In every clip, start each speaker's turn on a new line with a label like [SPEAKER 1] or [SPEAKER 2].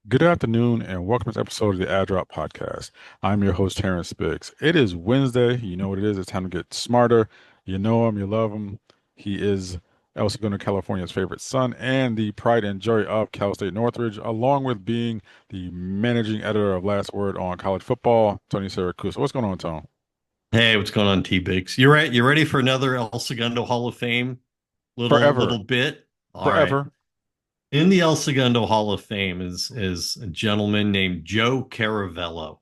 [SPEAKER 1] Good afternoon, and welcome to this episode of the AddDrop Podcast. I'm your host, Terrance Biggs. It is Wednesday. You know what it is. It's time to get smarter. You know him, you love him. He is El Segundo, California's favorite son, and the pride and joy of Cal State Northridge, along with being the managing editor of Last Word on College Football, Tony Siracusa. What's going on, Tone?
[SPEAKER 2] Hey, what's going on, T Biggs? You're right. You ready for another El Segundo Hall of Fame little
[SPEAKER 1] Forever,
[SPEAKER 2] bit? All right.
[SPEAKER 1] forever.
[SPEAKER 2] In the El Segundo Hall of Fame is a gentleman named Joe Caravello.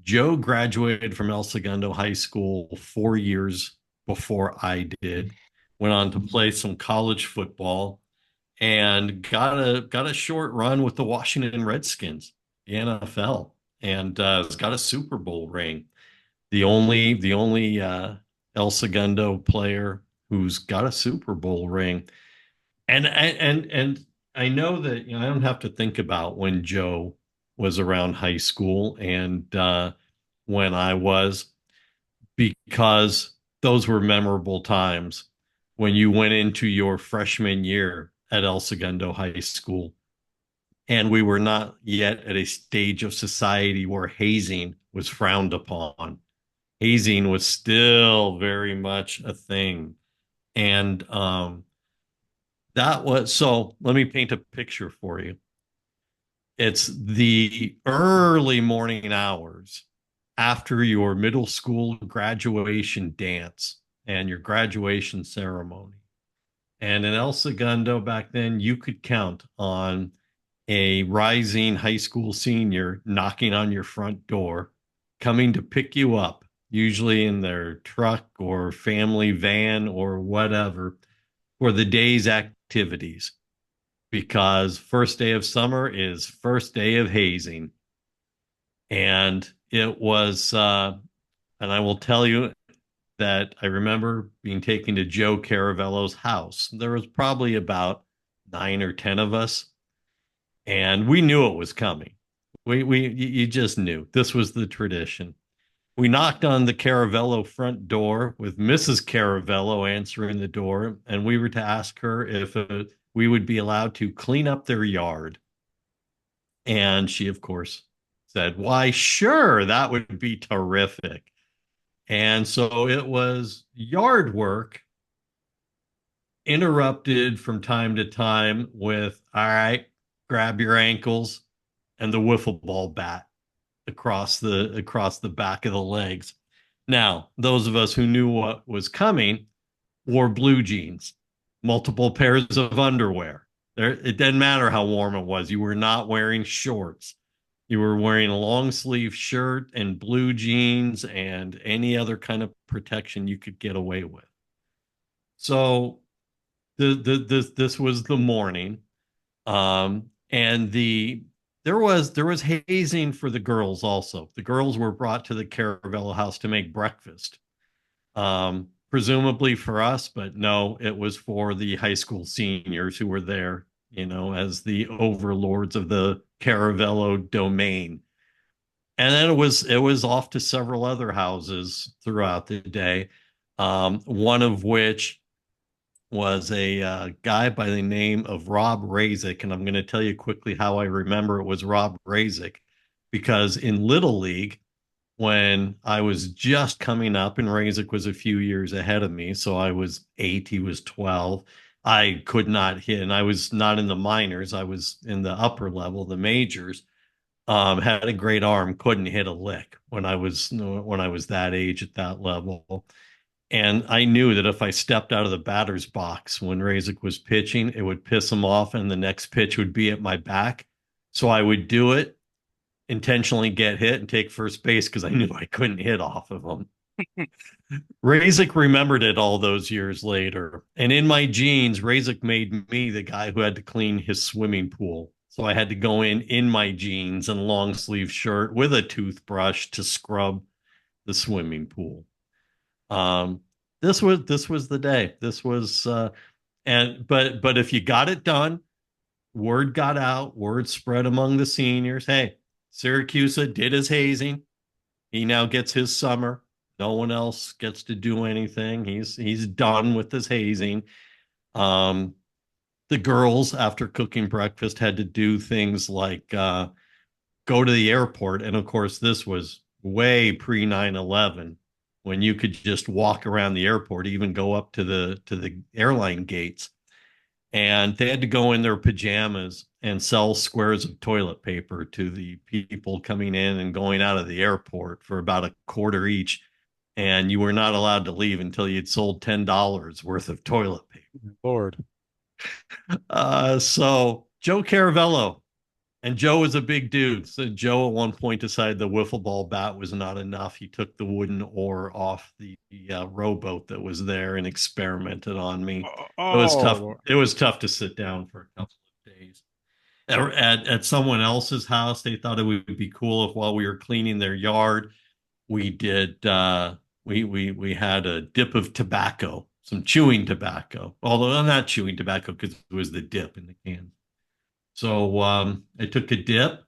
[SPEAKER 2] Joe graduated from El Segundo High School 4 years before I did. Went on to play some college football and got a short run with the Washington Redskins, the NFL, and has got a Super Bowl ring. The only El Segundo player who's got a Super Bowl ring. And I know that I don't have to think about when Joe was around high school and when I was, because those were memorable times when you went into your freshman year at El Segundo High School, and we were not yet at a stage of society where hazing was frowned upon. Hazing was still very much a thing. And that was, so let me paint a picture for you. It's the early morning hours after your middle school graduation dance and your graduation ceremony. And in El Segundo back then, you could count on a rising high school senior knocking on your front door, coming to pick you up, usually in their truck or family van or whatever, for the day's activities. Because first day of summer is first day of hazing. And it was, and I will tell you that I remember being taken to Joe Caravello's house. There was probably about 9 or 10 of us, and we knew it was coming. We you just knew this was the tradition. We knocked on the Caravello front door with Mrs. Caravello answering the door, and we were to ask her if we would be allowed to clean up their yard. And she, of course, said, "Why, sure, that would be terrific." And so it was yard work interrupted from time to time with, "All right, grab your ankles," and the wiffle ball bat across the back of the legs. Now, those of us who knew what was coming wore blue jeans, multiple pairs of underwear. It didn't matter how warm it was. You were not wearing shorts. You were wearing a long sleeve shirt and blue jeans and any other kind of protection you could get away with. So this was the morning, and there was hazing for the girls also. The girls were brought to the Caravello house to make breakfast, presumably for us, but no, it was for the high school seniors who were there, as the overlords of the Caravello domain. And then it was off to several other houses throughout the day, one of which was a guy by the name of Rob Razik. And I'm going to tell you quickly how I remember it was Rob Razik, because in Little League, when I was just coming up, and Razik was a few years ahead of me, so I was 8, he was 12. I could not hit, and I was not in the minors. I was in the upper level, the majors. Had a great arm, couldn't hit a lick when I was that age at that level. And I knew that if I stepped out of the batter's box when Razik was pitching, it would piss him off, and the next pitch would be at my back. So I would do it, intentionally get hit, and take first base because I knew I couldn't hit off of him. Razik remembered it all those years later. And in my jeans, Razik made me the guy who had to clean his swimming pool. So I had to go in my jeans and long sleeve shirt with a toothbrush to scrub the swimming pool. Um, this was the day. This was and but if you got it done, word got out, word spread among the seniors. Hey, Siracusa did his hazing. He now gets his summer. No one else gets to do anything. He's done with his hazing. Um, the girls, after cooking breakfast, had to do things like go to the airport. And of course, this was way pre 9/11 when you could just walk around the airport, even go up to the airline gates. And they had to go in their pajamas and sell squares of toilet paper to the people coming in and going out of the airport for about a quarter each. And you were not allowed to leave until you'd sold $10 worth of toilet paper.
[SPEAKER 1] Lord.
[SPEAKER 2] So Joe Caravello, and Joe was a big dude. So Joe at one point decided the wiffle ball bat was not enough. He took the wooden oar off the rowboat that was there and experimented on me. It was tough.
[SPEAKER 1] Oh,
[SPEAKER 2] It was tough to sit down for a couple of days. At someone else's house, they thought it would be cool if while we were cleaning their yard, we did we had a dip of tobacco, some chewing tobacco. Although not chewing tobacco because it was the dip in the can. So I took a dip,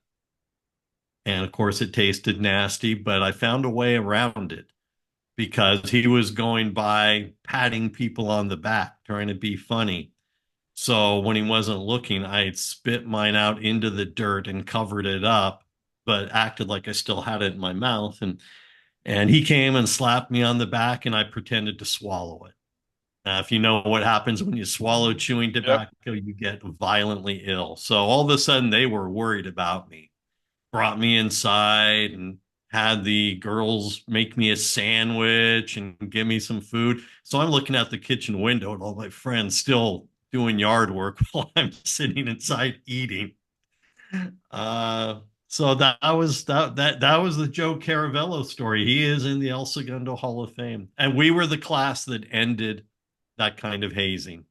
[SPEAKER 2] and of course it tasted nasty, but I found a way around it because he was going by patting people on the back, trying to be funny. So when he wasn't looking, I had spit mine out into the dirt and covered it up, but acted like I still had it in my mouth. And he came and slapped me on the back, and I pretended to swallow it. If you know what happens when you swallow chewing
[SPEAKER 1] yep.
[SPEAKER 2] tobacco, you get violently ill. So all of a sudden, they were worried about me, brought me inside and had the girls make me a sandwich and give me some food. So I'm looking out the kitchen window and all my friends still doing yard work while I'm sitting inside eating. So that was the Joe Caravello story. He is in the El Segundo Hall of Fame, and we were the class that ended that kind of hazing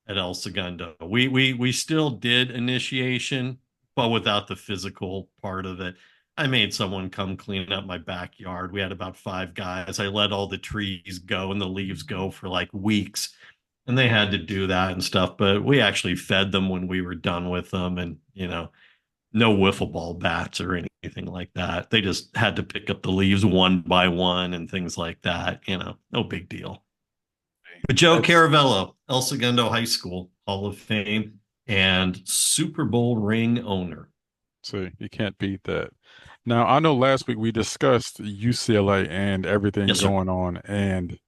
[SPEAKER 2] at El Segundo. We still did initiation, but without the physical part of it. I made someone come clean up my backyard. We had about 5 guys. I let all the trees go and the leaves go for like weeks, and they had to do that and stuff. But we actually fed them when we were done with them, and no wiffle ball bats or anything like that. They just had to pick up the leaves one by one and things like that. No big deal. But Joe
[SPEAKER 1] That's
[SPEAKER 2] Caravello, El Segundo High School Hall of Fame and Super Bowl ring owner.
[SPEAKER 1] See, you can't beat that. Now, I know last week we discussed UCLA and everything
[SPEAKER 2] Yes, sir.
[SPEAKER 1] going on, and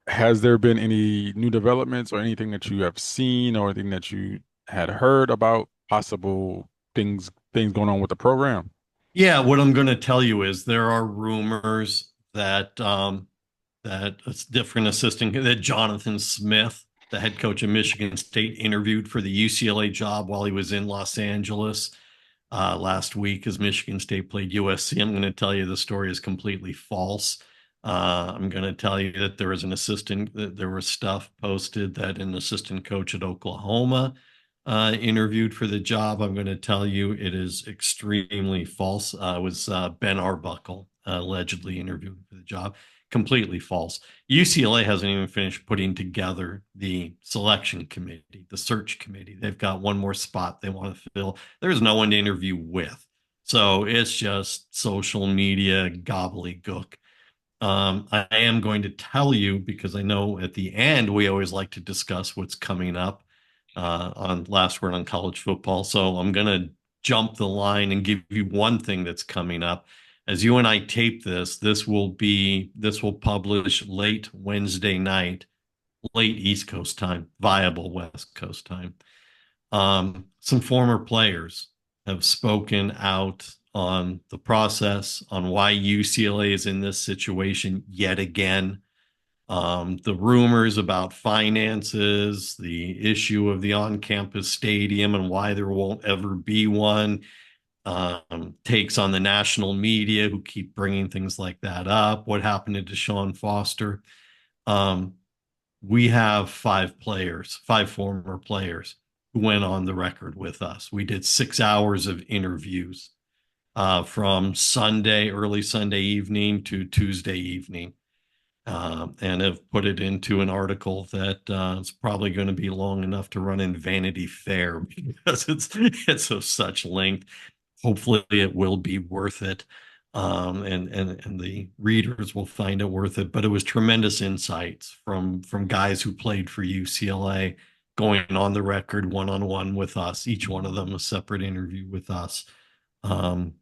[SPEAKER 1] has there been any new developments or anything that you have seen or anything that you had heard about possible things going on with the program?
[SPEAKER 2] Yeah, what I'm going to tell you is there are rumors that that a different assistant, that Jonathan Smith, the head coach of Michigan State, interviewed for the UCLA job while he was in Los Angeles last week as Michigan State played USC. I'm going to tell you the story is completely false. I'm going to tell you that there was that there was stuff posted that an assistant coach at Oklahoma interviewed for the job. I'm going to tell you it is extremely false. It was Ben Arbuckle allegedly interviewed for the job. Completely false. UCLA hasn't even finished putting together the selection committee, the search committee. They've got one more spot they want to fill. There's no one to interview with. So it's just social media gobbledygook. I am going to tell you because I know at the end we always like to discuss what's coming up on Last Word on College Football. So I'm going to jump the line and give you one thing that's coming up. As you and I tape this will publish late Wednesday night, late East Coast time, viable West Coast time. Some former players have spoken out on the process, on why UCLA is in this situation yet again. The rumors about finances, the issue of the on-campus stadium and why there won't ever be one, takes on the national media who keep bringing things like that up. What happened to Deshaun Foster? We have 5 former players who went on the record with us. We did 6 hours of interviews from early Sunday evening to Tuesday evening. And have put it into an article that it's probably going to be long enough to run in Vanity Fair because it's of such length. Hopefully, it will be worth it, and the readers will find it worth it. But it was tremendous insights from guys who played for UCLA going on the record one-on-one with us, each one of them a separate interview with us, um,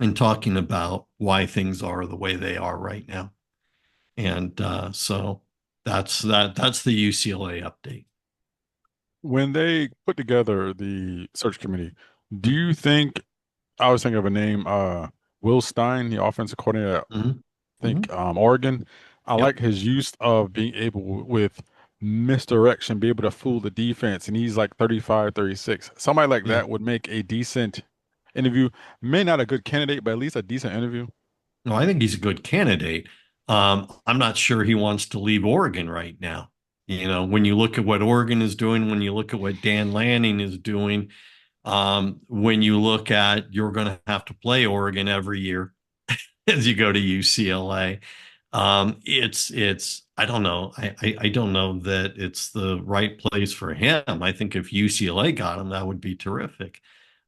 [SPEAKER 2] and talking about why things are the way they are right now. And so that's the UCLA update.
[SPEAKER 1] When they put together the search committee, do you think I was thinking of a name, Will Stein, the offensive coordinator at,
[SPEAKER 2] Mm-hmm.
[SPEAKER 1] I
[SPEAKER 2] Mm-hmm.
[SPEAKER 1] think Oregon. I
[SPEAKER 2] Yep.
[SPEAKER 1] like his use of being able with misdirection, be able to fool the defense, and he's like 35, 36. Somebody like
[SPEAKER 2] Yeah.
[SPEAKER 1] that would make a decent interview. May not a good candidate, but at least a decent interview.
[SPEAKER 2] No, I think he's a good candidate. I'm not sure he wants to leave Oregon right now. When you look at what Oregon is doing, when you look at what Dan Lanning is doing, when you look at you're going to have to play Oregon every year as you go to UCLA. It's I don't know. I don't know that it's the right place for him. I think if UCLA got him, that would be terrific.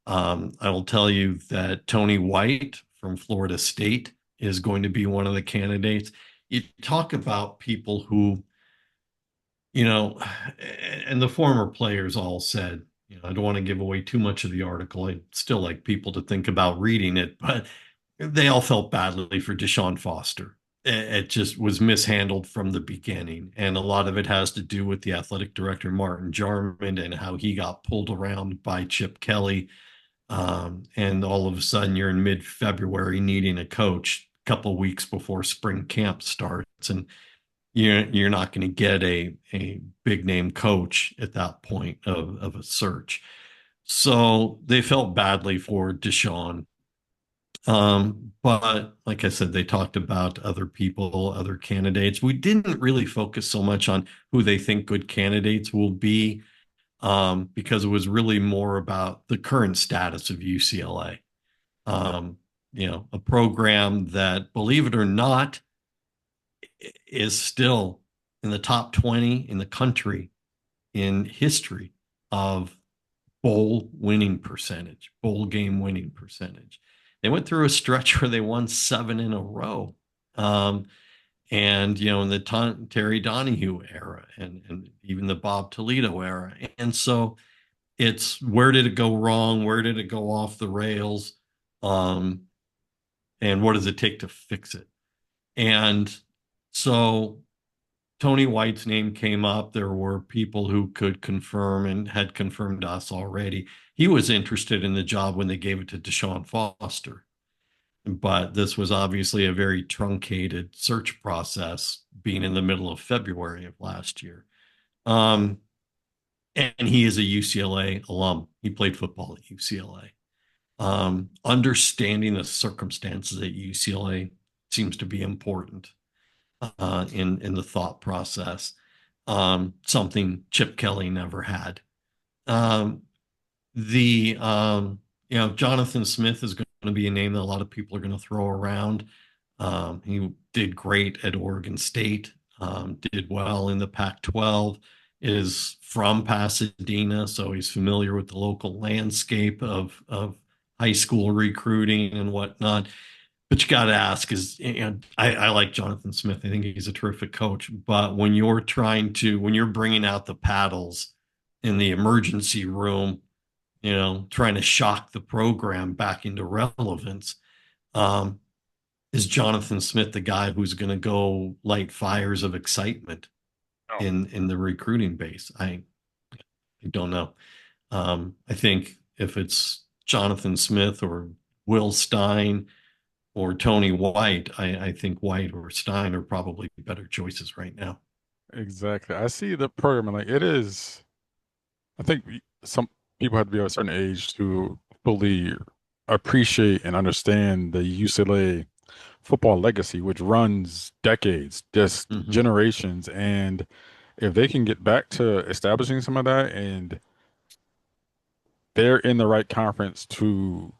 [SPEAKER 2] I will tell you that Tony White from Florida State is going to be one of the candidates. You talk about people who, you know, and the former players all said, I don't want to give away too much of the article. I still like people to think about reading it, but they all felt badly for Deshaun Foster. It just was mishandled from the beginning. And a lot of it has to do with the athletic director, Martin Jarmond, and how he got pulled around by Chip Kelly. And all of a sudden, you're in mid-February needing a coach a couple of weeks before spring camp starts. And you're not going to get a big name coach at that point of a search. So they felt badly for Deshaun. But like I said, they talked about other people, other candidates. We didn't really focus so much on who they think good candidates will be, because it was really more about the current status of UCLA. A program that, believe it or not, is still in the top 20 in the country in history of bowl game winning percentage. They went through a stretch where they won 7 in a row. And in the Terry Donahue era and even the Bob Toledo era. And so it's, where did it go wrong? Where did it go off the rails? Um, and what does it take to fix it? And so Tony White's name came up. There were people who could confirm and had confirmed to us already. He was interested in the job when they gave it to Deshaun Foster. But this was obviously a very truncated search process, being in the middle of February of last year. And he is a UCLA alum. He played football at UCLA. Understanding the circumstances at UCLA seems to be important in the thought process. Something Chip Kelly never had. Um, the Jonathan Smith is going to be a name that a lot of people are going to throw around. He did great at Oregon State, did well in the Pac-12, is from Pasadena, so he's familiar with the local landscape of high school recruiting and whatnot. But you got to ask is, I like Jonathan Smith. I think he's a terrific coach. But when you're bringing out the paddles in the emergency room, trying to shock the program back into relevance, um, is Jonathan Smith the guy who's going to go light fires of excitement
[SPEAKER 1] Oh,
[SPEAKER 2] in the recruiting base? I don't know. I think if it's Jonathan Smith or Will Stein or Tony White, I think White or Stein are probably better choices right now.
[SPEAKER 1] exactly. I see the program and like it is. I think some people have to be of a certain age to fully appreciate and understand the UCLA football legacy, which runs decades, just
[SPEAKER 2] Mm-hmm.
[SPEAKER 1] generations. And if they can get back to establishing some of that and they're in the right conference to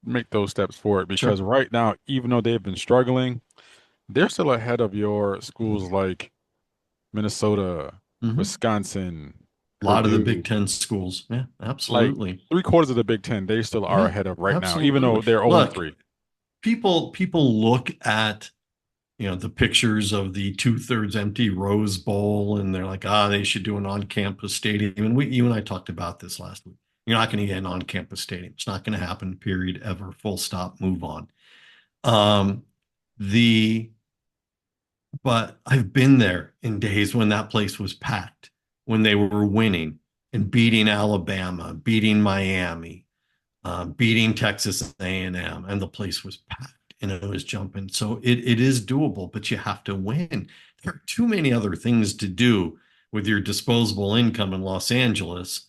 [SPEAKER 1] make those steps forward,
[SPEAKER 2] Sure.
[SPEAKER 1] because right now, even though they've been struggling, they're still ahead of your schools like Minnesota,
[SPEAKER 2] Mm-hmm.
[SPEAKER 1] Wisconsin,
[SPEAKER 2] A lot of the
[SPEAKER 1] Purdue.
[SPEAKER 2] Big Ten schools. Yeah,
[SPEAKER 1] Like
[SPEAKER 2] absolutely.
[SPEAKER 1] three-quarters of the Big Ten, they still are
[SPEAKER 2] Yeah,
[SPEAKER 1] ahead of right now, even though
[SPEAKER 2] absolutely.
[SPEAKER 1] they're 0 and
[SPEAKER 2] Look,
[SPEAKER 1] 3.
[SPEAKER 2] people look at the pictures of the 2/3 empty Rose Bowl, and they're like, ah, they should do an on-campus stadium. And you and I talked about this last week. You're not going to get an on-campus stadium. It's not going to happen, period, ever, full stop, move on. Um, the but I've been there in days when that place was packed, when they were winning and beating Alabama, beating Miami, beating Texas A&M, and the place was packed and it was jumping. So it is doable, but you have to win. There are too many other things to do with your disposable income in Los Angeles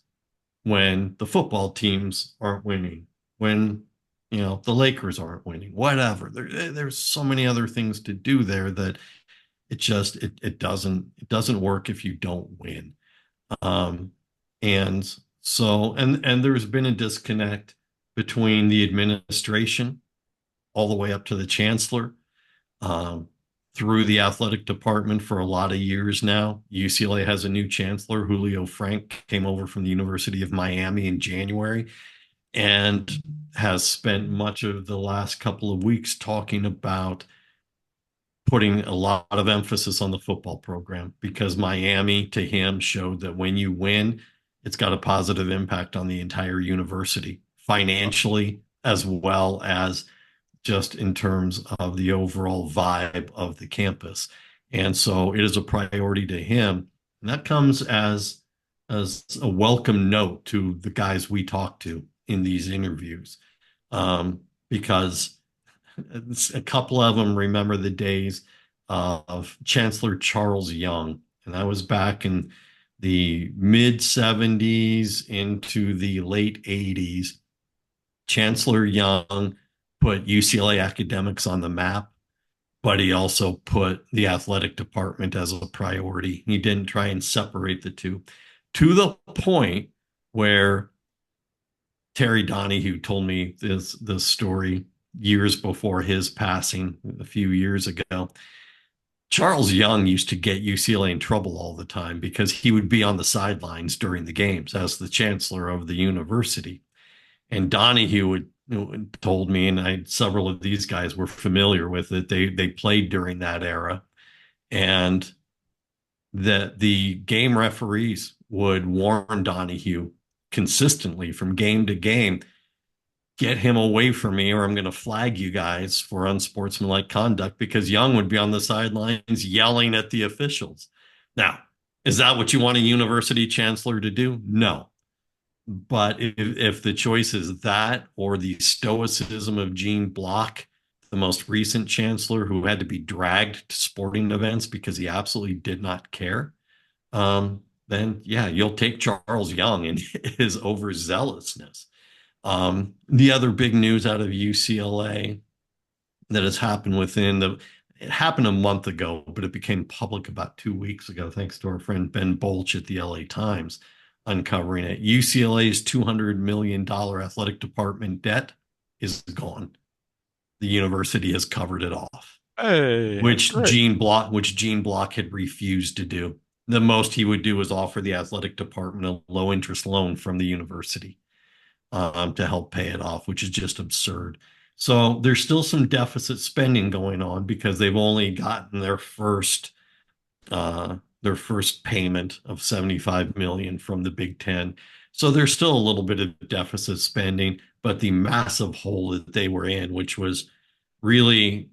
[SPEAKER 2] when the football teams aren't winning, when the Lakers aren't winning, whatever. There's so many other things to do there that it doesn't work if you don't win. Um, and and there's been a disconnect between the administration all the way up to the chancellor, um, through the athletic department for a lot of years now. UCLA has a new chancellor. Julio Frank came over from the University of Miami in January and has spent much of the last couple of weeks talking about putting a lot of emphasis on the football program, because Miami, to him, showed that when you win, it's got a positive impact on the entire university, financially, as well as just in terms of the overall vibe of the campus. And so it is a priority to him. And that comes as a welcome note to the guys we talk to in these interviews, because a couple of them remember the days of Chancellor Charles Young, and that was back in the mid 70s into the late 80s. Chancellor Young put UCLA academics on the map, but he also put the athletic department as a priority. He didn't try and separate the two, to the point where Terry Donahue told me this story years before his passing, a few years ago. Charles Young used to get UCLA in trouble all the time because he would be on the sidelines during the games as the chancellor of the university. And Donahue told me, and several of these guys were familiar with it. They played during that era, and that the game referees would warn Donahue consistently from game to game, get him away from me or I'm going to flag you guys for unsportsmanlike conduct, because Young would be on the sidelines yelling at the officials. Now, is that what you want a university chancellor to do? No. But if the choice is that or the stoicism of Gene Block, the most recent chancellor who had to be dragged to sporting events because he absolutely did not care, then yeah, you'll take Charles Young and his overzealousness. The other big news out of UCLA that has happened it happened a month ago, but it became public about 2 weeks ago, thanks to our friend Ben Bolch at the LA Times uncovering it. UCLA's $200 million athletic department debt is gone. The university has covered it off,
[SPEAKER 1] Hey, that's
[SPEAKER 2] which
[SPEAKER 1] great.
[SPEAKER 2] Gene Block had refused to do. The most he would do is offer the athletic department a low interest loan from the university, to help pay it off, which is just absurd. So there's still some deficit spending going on because they've only gotten their first payment of 75 million from the Big Ten. So there's still a little bit of deficit spending, but the massive hole that they were in, which was really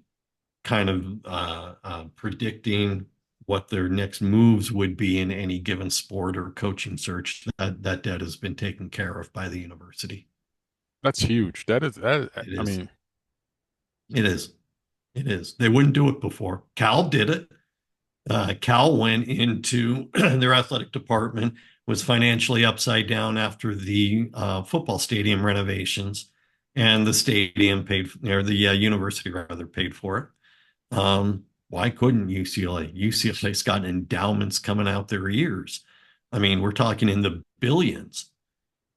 [SPEAKER 2] kind of predicting what their next moves would be in any given sport or coaching search, that debt has been taken care of by the university.
[SPEAKER 1] That's huge. That is that.
[SPEAKER 2] It
[SPEAKER 1] I
[SPEAKER 2] is.
[SPEAKER 1] mean,
[SPEAKER 2] It is. It is. They wouldn't do it before. Cal did it. Cal went into their athletic department, was financially upside down after the football stadium renovations, and the stadium paid, or the university rather paid for it. Why couldn't UCLA? UCLA's got endowments coming out their ears. I mean, we're talking in the billions.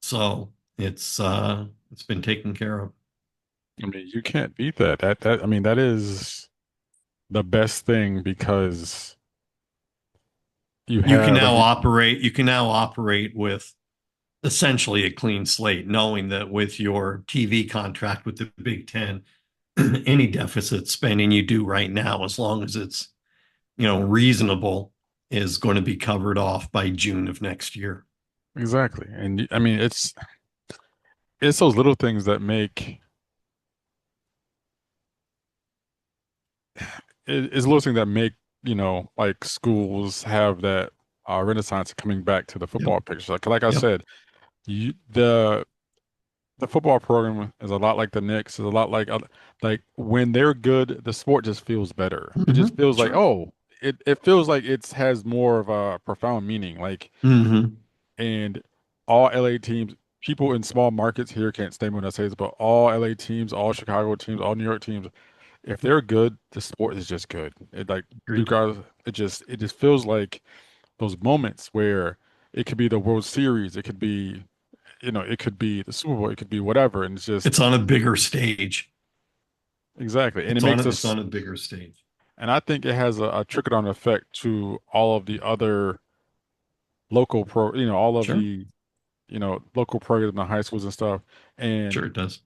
[SPEAKER 2] So it's been taken care of.
[SPEAKER 1] I mean, you can't beat that. I mean, that is the best thing because you
[SPEAKER 2] You can
[SPEAKER 1] have,
[SPEAKER 2] now
[SPEAKER 1] and you,
[SPEAKER 2] operate. You can now operate with essentially a clean slate, knowing that with your TV contract with the Big Ten, any deficit spending you do right now, as long as it's, reasonable, is going to be covered off by June of next year.
[SPEAKER 1] Exactly. And I mean, it's those little things that make it's little things that make, like schools have that renaissance coming back to the
[SPEAKER 2] Yep.
[SPEAKER 1] football picture. Like I
[SPEAKER 2] Yep.
[SPEAKER 1] said, you, the football program is a lot like the Knicks, is a lot like when they're good, the sport just feels better. It just feels like,
[SPEAKER 2] Sure.
[SPEAKER 1] oh, it feels like it has more of a profound meaning. Like,
[SPEAKER 2] Hmm.
[SPEAKER 1] and all LA teams, people in small markets here can't stay when I say this, but all LA teams, all Chicago teams, all New York teams, if they're good, the sport is just good. It like
[SPEAKER 2] Agreed.
[SPEAKER 1] regardless, it just feels like those moments where it could be the World Series, it could be, it could be the Super Bowl, it could be whatever, and it's just
[SPEAKER 2] It's on a bigger stage.
[SPEAKER 1] exactly, and it
[SPEAKER 2] It's on
[SPEAKER 1] makes
[SPEAKER 2] a, it's
[SPEAKER 1] us,
[SPEAKER 2] on a bigger stage.
[SPEAKER 1] and I think it has a trickle-down effect to all of the other local all of
[SPEAKER 2] Sure.
[SPEAKER 1] the, local programs in the high schools and stuff. And
[SPEAKER 2] Sure it does.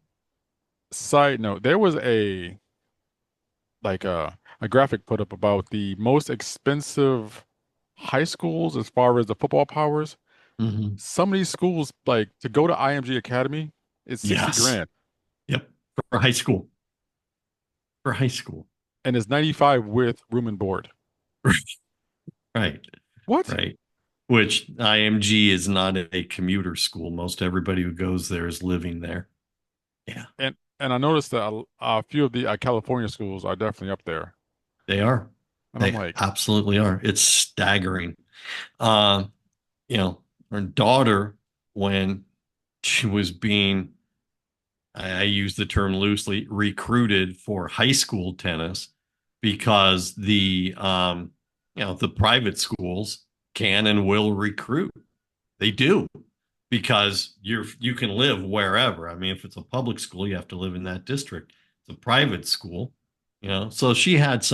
[SPEAKER 1] side note, there was a graphic put up about the most expensive high schools as far as the football powers.
[SPEAKER 2] Hmm.
[SPEAKER 1] Some of these schools, like to go to IMG Academy, is 60
[SPEAKER 2] Yes.
[SPEAKER 1] grand
[SPEAKER 2] Yep. For high school. For high school.
[SPEAKER 1] and it's 95 with room and board.
[SPEAKER 2] Right.
[SPEAKER 1] What?
[SPEAKER 2] Right. Which IMG is not a commuter school. Most everybody who goes there is living there. Yeah,
[SPEAKER 1] And I noticed that a few of the California schools are definitely up there.
[SPEAKER 2] they are.
[SPEAKER 1] And I'm
[SPEAKER 2] They
[SPEAKER 1] like,
[SPEAKER 2] absolutely are. It's staggering. Um, Her daughter, when she was being, I use the term loosely, recruited for high school tennis because the private schools can and will recruit. They do because you can live wherever. I mean, if it's a public school, you have to live in that district. It's a private school, So she had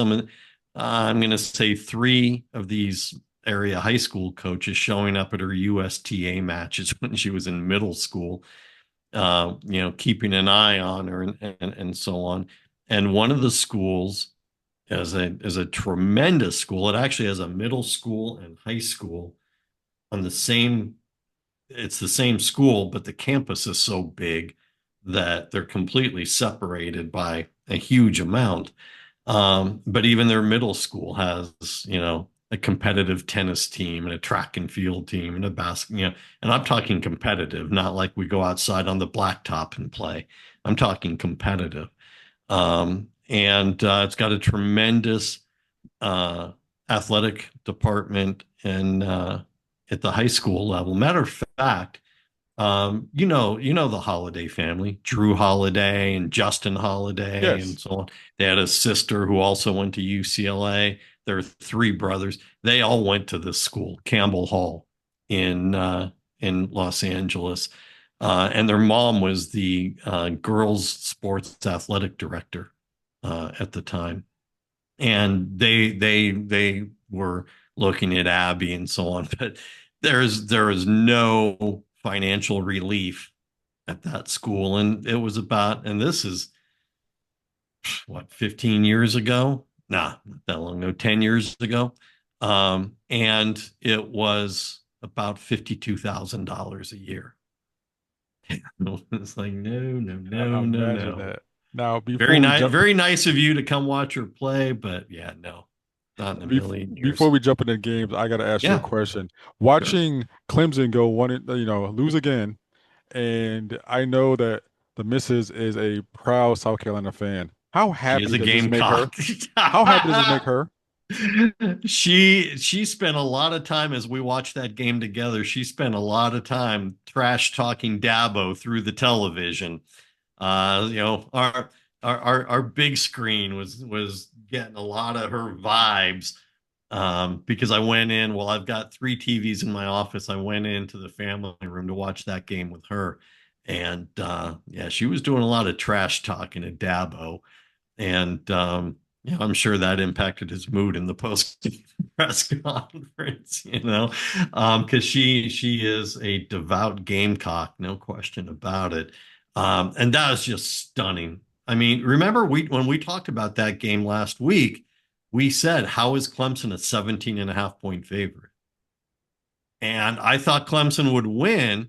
[SPEAKER 2] I'm going to say three of these area high school coaches showing up at her USTA matches when she was in middle school, keeping an eye on her and so on. And one of the schools is a tremendous school. It actually has a middle school and high school on the same. It's the same school, but the campus is so big that they're completely separated by a huge amount. But even their middle school has, a competitive tennis team and a track and field team and a basket, and I'm talking competitive, not like we go outside on the blacktop and play. I'm talking competitive. And It's got a tremendous uh, athletic department and at the high school level. Matter of fact, the Holiday family, Drew Holiday and Justin Holiday
[SPEAKER 1] yes,
[SPEAKER 2] and so on. They had a sister who also went to UCLA. There are three brothers. They all went to this school, Campbell Hall, in Los Angeles. And their mom was the girls' sports athletic director at the time. And they were looking at Abby and so on, but there is no financial relief at that school. And it was about, and this is what, 15 years ago? Nah, not that long ago, 10 years ago. And it was about $52,000 a year. It's like, no, no, no, no,
[SPEAKER 1] imagine
[SPEAKER 2] no.
[SPEAKER 1] that. Now,
[SPEAKER 2] Very nice, very nice of you to come watch her play, but yeah, no, not in a million
[SPEAKER 1] before
[SPEAKER 2] years.
[SPEAKER 1] we jump into games, I got to ask you a
[SPEAKER 2] Yeah,
[SPEAKER 1] question.
[SPEAKER 2] sure.
[SPEAKER 1] Watching Clemson go lose again, and I know that the missus is a proud South Carolina fan. How
[SPEAKER 2] She is
[SPEAKER 1] happy
[SPEAKER 2] a
[SPEAKER 1] does this make her?
[SPEAKER 2] gamecock.
[SPEAKER 1] How happy does this make her?
[SPEAKER 2] She spent a lot of time as we watched that game together. She spent a lot of time trash talking Dabo through the television. Our big screen was getting a lot of her vibes because I went in. Well, I've got three TVs in my office. I went into the family room to watch that game with her, and yeah, she was doing a lot of trash talking to Dabo, and yeah, I'm sure that impacted his mood in the post press conference, because she is a devout Gamecock, no question about it. And that was just stunning I mean, remember when we talked about that game last week, we said, how is Clemson a 17 and a half point favorite? And I thought Clemson would win.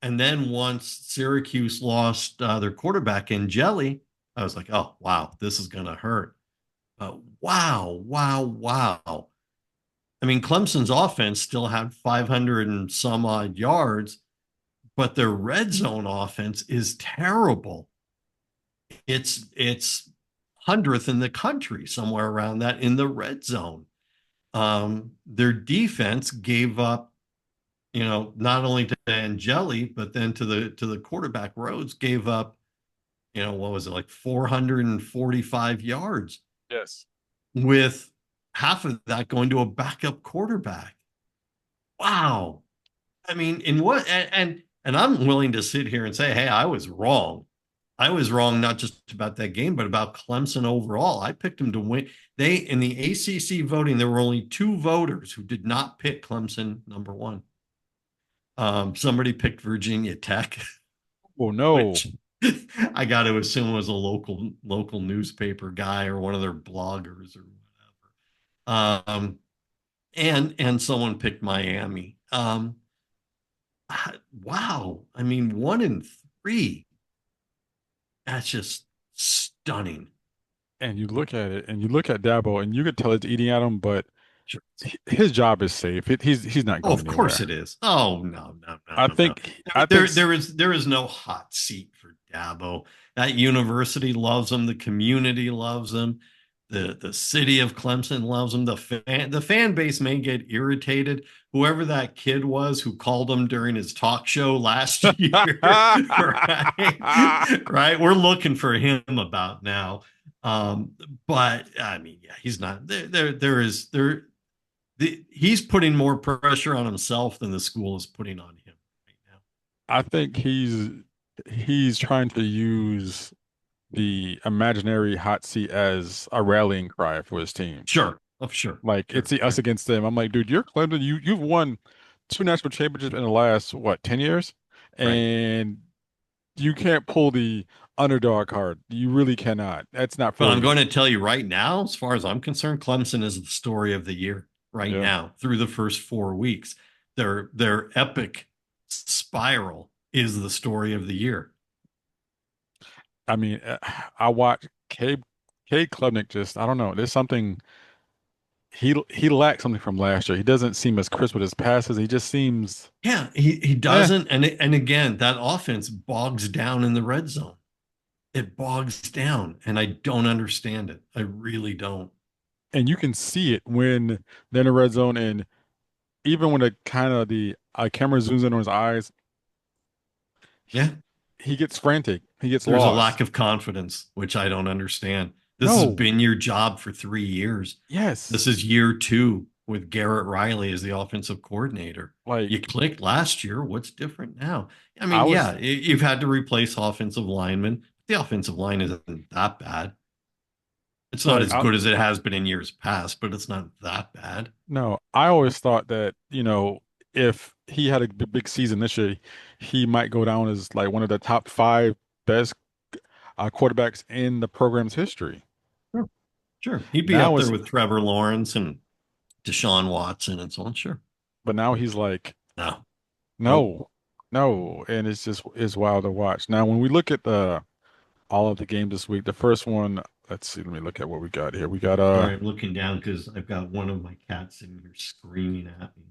[SPEAKER 2] And then once Syracuse lost their quarterback in Jelly, I was like, oh, wow, this is going to hurt. Wow, wow, wow. I mean, Clemson's offense still had 500 and some odd yards, but their red zone offense is terrible. It's 100th in the country, somewhere around that in the red zone. Their defense gave up, not only to Angeli, but then to the quarterback Rhodes gave up, what was it, like 445 yards
[SPEAKER 1] Yes.
[SPEAKER 2] with half of that going to a backup quarterback. Wow. I mean, in what and I'm willing to sit here and say, hey, I was wrong. I was wrong not just about that game, but about Clemson overall. I picked them to win. They in the ACC voting, there were only two voters who did not pick Clemson number one. Somebody picked Virginia Tech,
[SPEAKER 1] Oh no.
[SPEAKER 2] which I got to assume was a local newspaper guy or one of their bloggers or whatever. And someone picked Miami. Wow. I mean, 1-3. That's just stunning.
[SPEAKER 1] And you look at it, and you look at Dabo, and you could tell it's eating at him, but
[SPEAKER 2] Sure.
[SPEAKER 1] his job is safe. He's not
[SPEAKER 2] Oh,
[SPEAKER 1] going
[SPEAKER 2] of course
[SPEAKER 1] anywhere.
[SPEAKER 2] it is. Oh, no, no, no,
[SPEAKER 1] I
[SPEAKER 2] no, no.
[SPEAKER 1] think
[SPEAKER 2] I
[SPEAKER 1] I
[SPEAKER 2] mean,
[SPEAKER 1] think
[SPEAKER 2] there is no hot seat for Dabo. That university loves him. The community loves him. The city of Clemson loves him. The fan base may get irritated. Whoever that kid was who called him during his talk show last year, right? Right? We're looking for him about now. But I mean, yeah, he's not there. He's putting more pressure on himself than the school is putting on him right now.
[SPEAKER 1] I think he's trying to use the imaginary hot seat as a rallying cry for his team.
[SPEAKER 2] Sure. Oh, sure.
[SPEAKER 1] Like it's
[SPEAKER 2] Sure.
[SPEAKER 1] the us
[SPEAKER 2] Sure.
[SPEAKER 1] against them. I'm like, dude, you're Clemson. You've won two national championships in the last what 10 years,
[SPEAKER 2] Right.
[SPEAKER 1] and you can't pull the underdog card. You really cannot. That's not
[SPEAKER 2] But
[SPEAKER 1] for
[SPEAKER 2] I'm
[SPEAKER 1] you.
[SPEAKER 2] going to tell you right now, as far as I'm concerned, Clemson is the story of the year right
[SPEAKER 1] Yeah.
[SPEAKER 2] now through the first 4 weeks. Their epic spiral is the story of the year.
[SPEAKER 1] I mean, I watch Cade Klubnik just I don't know. There's something he lacks something from last year. He doesn't seem as crisp with his passes. He just seems
[SPEAKER 2] Yeah, he
[SPEAKER 1] eh.
[SPEAKER 2] doesn't, and again, that offense bogs down in the red zone. It bogs down, and I don't understand it. I really don't.
[SPEAKER 1] And you can see it when they're in the red zone, and even when the camera zooms in on his eyes,
[SPEAKER 2] Yeah,
[SPEAKER 1] he gets frantic. He gets
[SPEAKER 2] there's a
[SPEAKER 1] lost.
[SPEAKER 2] lack of confidence, which I don't understand. This has
[SPEAKER 1] No.
[SPEAKER 2] been your job for 3 years.
[SPEAKER 1] Yes.
[SPEAKER 2] This is year two with Garrett Riley as the offensive coordinator. You
[SPEAKER 1] Like
[SPEAKER 2] clicked last year. What's different now? I
[SPEAKER 1] I
[SPEAKER 2] mean,
[SPEAKER 1] was
[SPEAKER 2] yeah, you've had to replace offensive linemen. The offensive line isn't that bad. It's not
[SPEAKER 1] like
[SPEAKER 2] as good as it has been in years past, but it's not that bad.
[SPEAKER 1] no, I always thought that, if he had a big season this year, he might go down as like one of the top five best quarterbacks in the program's history.
[SPEAKER 2] Sure. Sure. He'd be
[SPEAKER 1] Now
[SPEAKER 2] up there
[SPEAKER 1] it's,
[SPEAKER 2] with Trevor Lawrence and Deshaun Watson and so on. Sure.
[SPEAKER 1] but now he's like,
[SPEAKER 2] No. Nope.
[SPEAKER 1] no, no, and it's wild to watch. Now, when we look at the all of the games this week, the first one, let's see, let me look at what we got here. We got
[SPEAKER 2] Sorry, I'm looking down because I've got one of my cats in here screaming at me.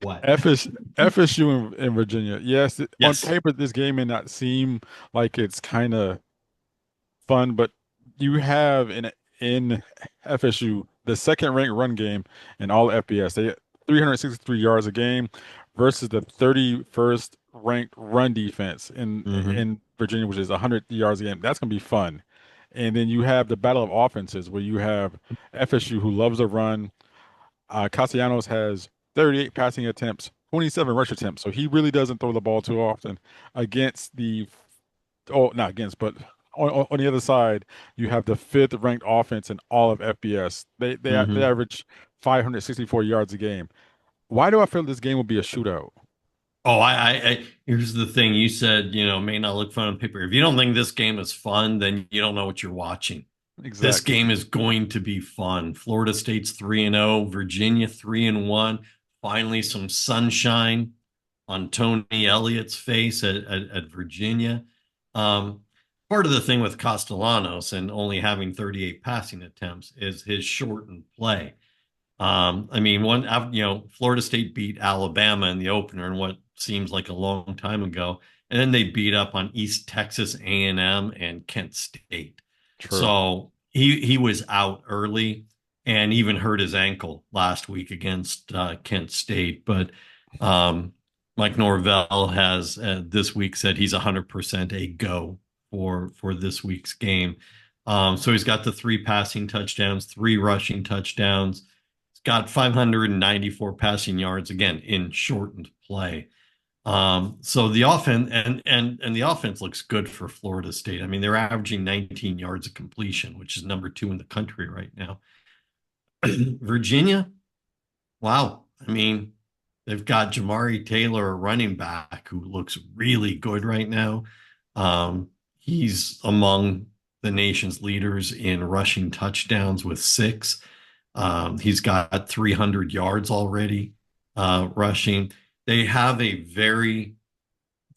[SPEAKER 2] What?
[SPEAKER 1] FS, FSU in Virginia. Yes, on
[SPEAKER 2] Yes.
[SPEAKER 1] paper, this game may not seem like it's kind of fun, but you have in FSU the second ranked run game in all FBS. They 363 yards a game versus the 31st ranked run defense
[SPEAKER 2] Hmm.
[SPEAKER 1] in Virginia, which is 100 yards a game. That's gonna be fun. And then you have the battle of offenses where you have FSU who loves to run. Castellanos has 38 passing attempts, 27 rush attempts, so he really doesn't throw the ball too often against not against, but on the other side, you have the fifth ranked offense in all of FBS. They
[SPEAKER 2] Hmm.
[SPEAKER 1] average 564 yards a game. Why do I feel this game will be a shootout?
[SPEAKER 2] Oh, here's the thing. You said, may not look fun on paper. If you don't think this game is fun, then you don't know what you're watching. This
[SPEAKER 1] Exactly.
[SPEAKER 2] game is going to be fun. Florida State's 3-0, Virginia 3-1. Finally, some sunshine on Tony Elliott's face at Virginia. Um, Part of the thing with Castellanos and only having 38 passing attempts is his shortened play. I mean, Florida State beat Alabama in the opener in what seems like a long time ago, and then they beat up on East Texas A&M and Kent State.
[SPEAKER 1] True.
[SPEAKER 2] So he was out early and even hurt his ankle last week against Kent State. But um, Mike Norvell has this week said he's 100% a go for this week's game. So he's got the 3 passing touchdowns, 3 rushing touchdowns, got 594 passing yards again in shortened play. So the offense and the offense looks good for Florida State. I mean, they're averaging 19 yards of completion, which is number 2 in the country right now. Virginia, wow. I mean, they've got Jamari Taylor, a running back who looks really good right now. He's among the nation's leaders in rushing touchdowns with 6. He's got 300 yards already rushing. They have a very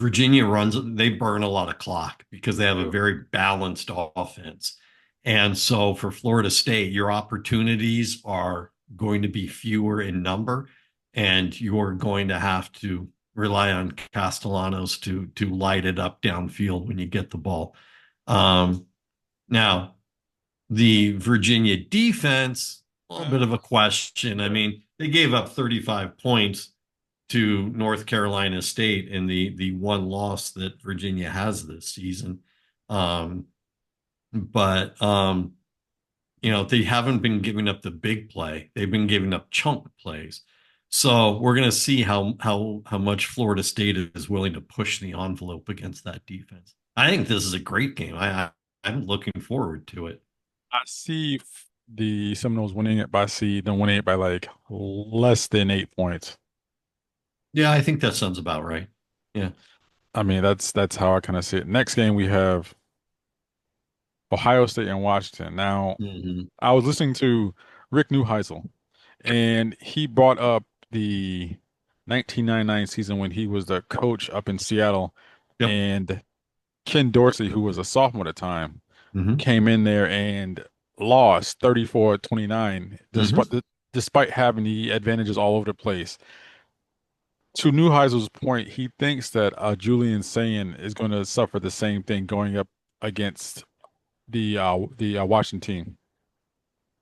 [SPEAKER 2] Virginia runs, they burn a lot of clock because they have a very balanced offense. And so for Florida State, your opportunities are going to be fewer in number, and you're going to have to rely on Castellanos to light it up downfield when you get the ball. Now, the Virginia defense, a little bit of a question. I mean, they gave up 35 points to North Carolina State in the one loss that Virginia has this season. Um, but they haven't been giving up the big play. They've been giving up chunk plays. So we're going to see how much Florida State is willing to push the envelope against that defense. I think this is a great game. I'm looking forward to it.
[SPEAKER 1] I see the Seminoles winning it by seed and winning it by like less than 8 points.
[SPEAKER 2] Yeah, I think that sounds about right. Yeah.
[SPEAKER 1] I mean, that's how I kind of see it. Next game we have Ohio State and Washington. Now,
[SPEAKER 2] Hmm.
[SPEAKER 1] I was listening to Rick Neuheisel, and he brought up the 1999 season when he was the coach up in Seattle,
[SPEAKER 2] Yep.
[SPEAKER 1] and Ken Dorsey, who was a sophomore at the time,
[SPEAKER 2] Hmm.
[SPEAKER 1] came in there and lost 34-29
[SPEAKER 2] Hmm.
[SPEAKER 1] despite having the advantages all over the place. To Neuheisel's point, he thinks that Julian Sayin is going to suffer the same thing going up against the Washington team.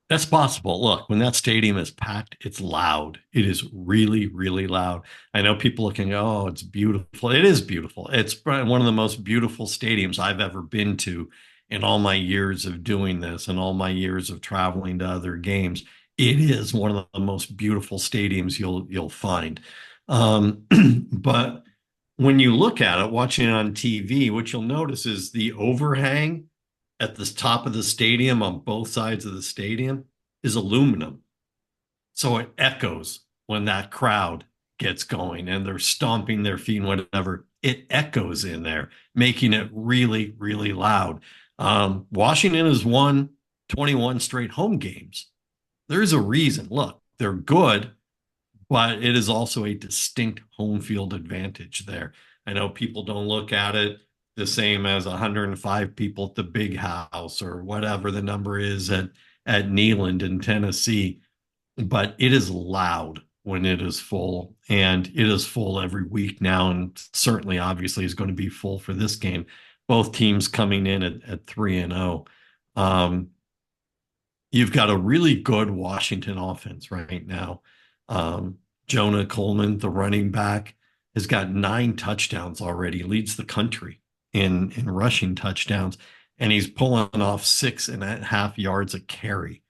[SPEAKER 2] That's possible. Look, when that stadium is packed, it's loud. It is really, really loud. I know people looking, oh, it's beautiful. It is beautiful. It's probably one of the most beautiful stadiums I've ever been to in all my years of doing this and all my years of traveling to other games. It is one of the most beautiful stadiums you'll find. Um, but when you look at it, watching it on TV, what you'll notice is the overhang at the top of the stadium on both sides of the stadium is aluminum. So it echoes when that crowd gets going and they're stomping their feet and whatever. It echoes in there, making it really, really loud. Washington has won 21 straight home games. There's a reason. Look, they're good, but it is also a distinct home field advantage there. I know people don't look at it the same as 105 people at the big house or whatever the number is at Neyland in Tennessee, but it is loud when it is full, and it is full every week now, and certainly obviously is going to be full for this game. Both teams coming in at 3-0. Um, you've got a really good Washington offense right now. Jonah Coleman, the running back, has got 9 touchdowns already, leads the country in rushing touchdowns, and he's pulling off 6.5 yards a carry.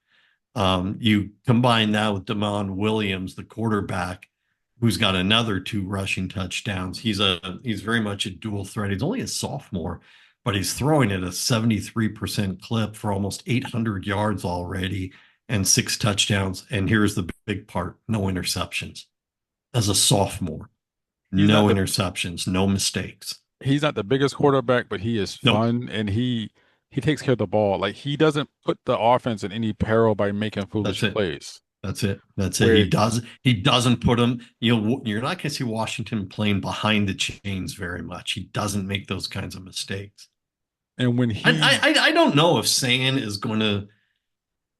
[SPEAKER 2] You combine that with Damon Williams, the quarterback, who's got another 2 rushing touchdowns. He's very much a dual threat. He's only a sophomore, but he's throwing at a 73% clip for almost 800 yards already and 6 touchdowns. And here's the big part: no interceptions as a sophomore.
[SPEAKER 1] he's not
[SPEAKER 2] No
[SPEAKER 1] the
[SPEAKER 2] interceptions, no mistakes.
[SPEAKER 1] he's not the biggest quarterback, but he is
[SPEAKER 2] Nope.
[SPEAKER 1] fun and he takes care of the ball. Like he doesn't put the offense in any peril by making
[SPEAKER 2] That's
[SPEAKER 1] foolish
[SPEAKER 2] it.
[SPEAKER 1] plays.
[SPEAKER 2] That's it. That's it.
[SPEAKER 1] Where
[SPEAKER 2] He doesn't put them, you're not going to see Washington playing behind the chains very much. He doesn't make those kinds of mistakes.
[SPEAKER 1] and when he
[SPEAKER 2] I don't know if San is going to.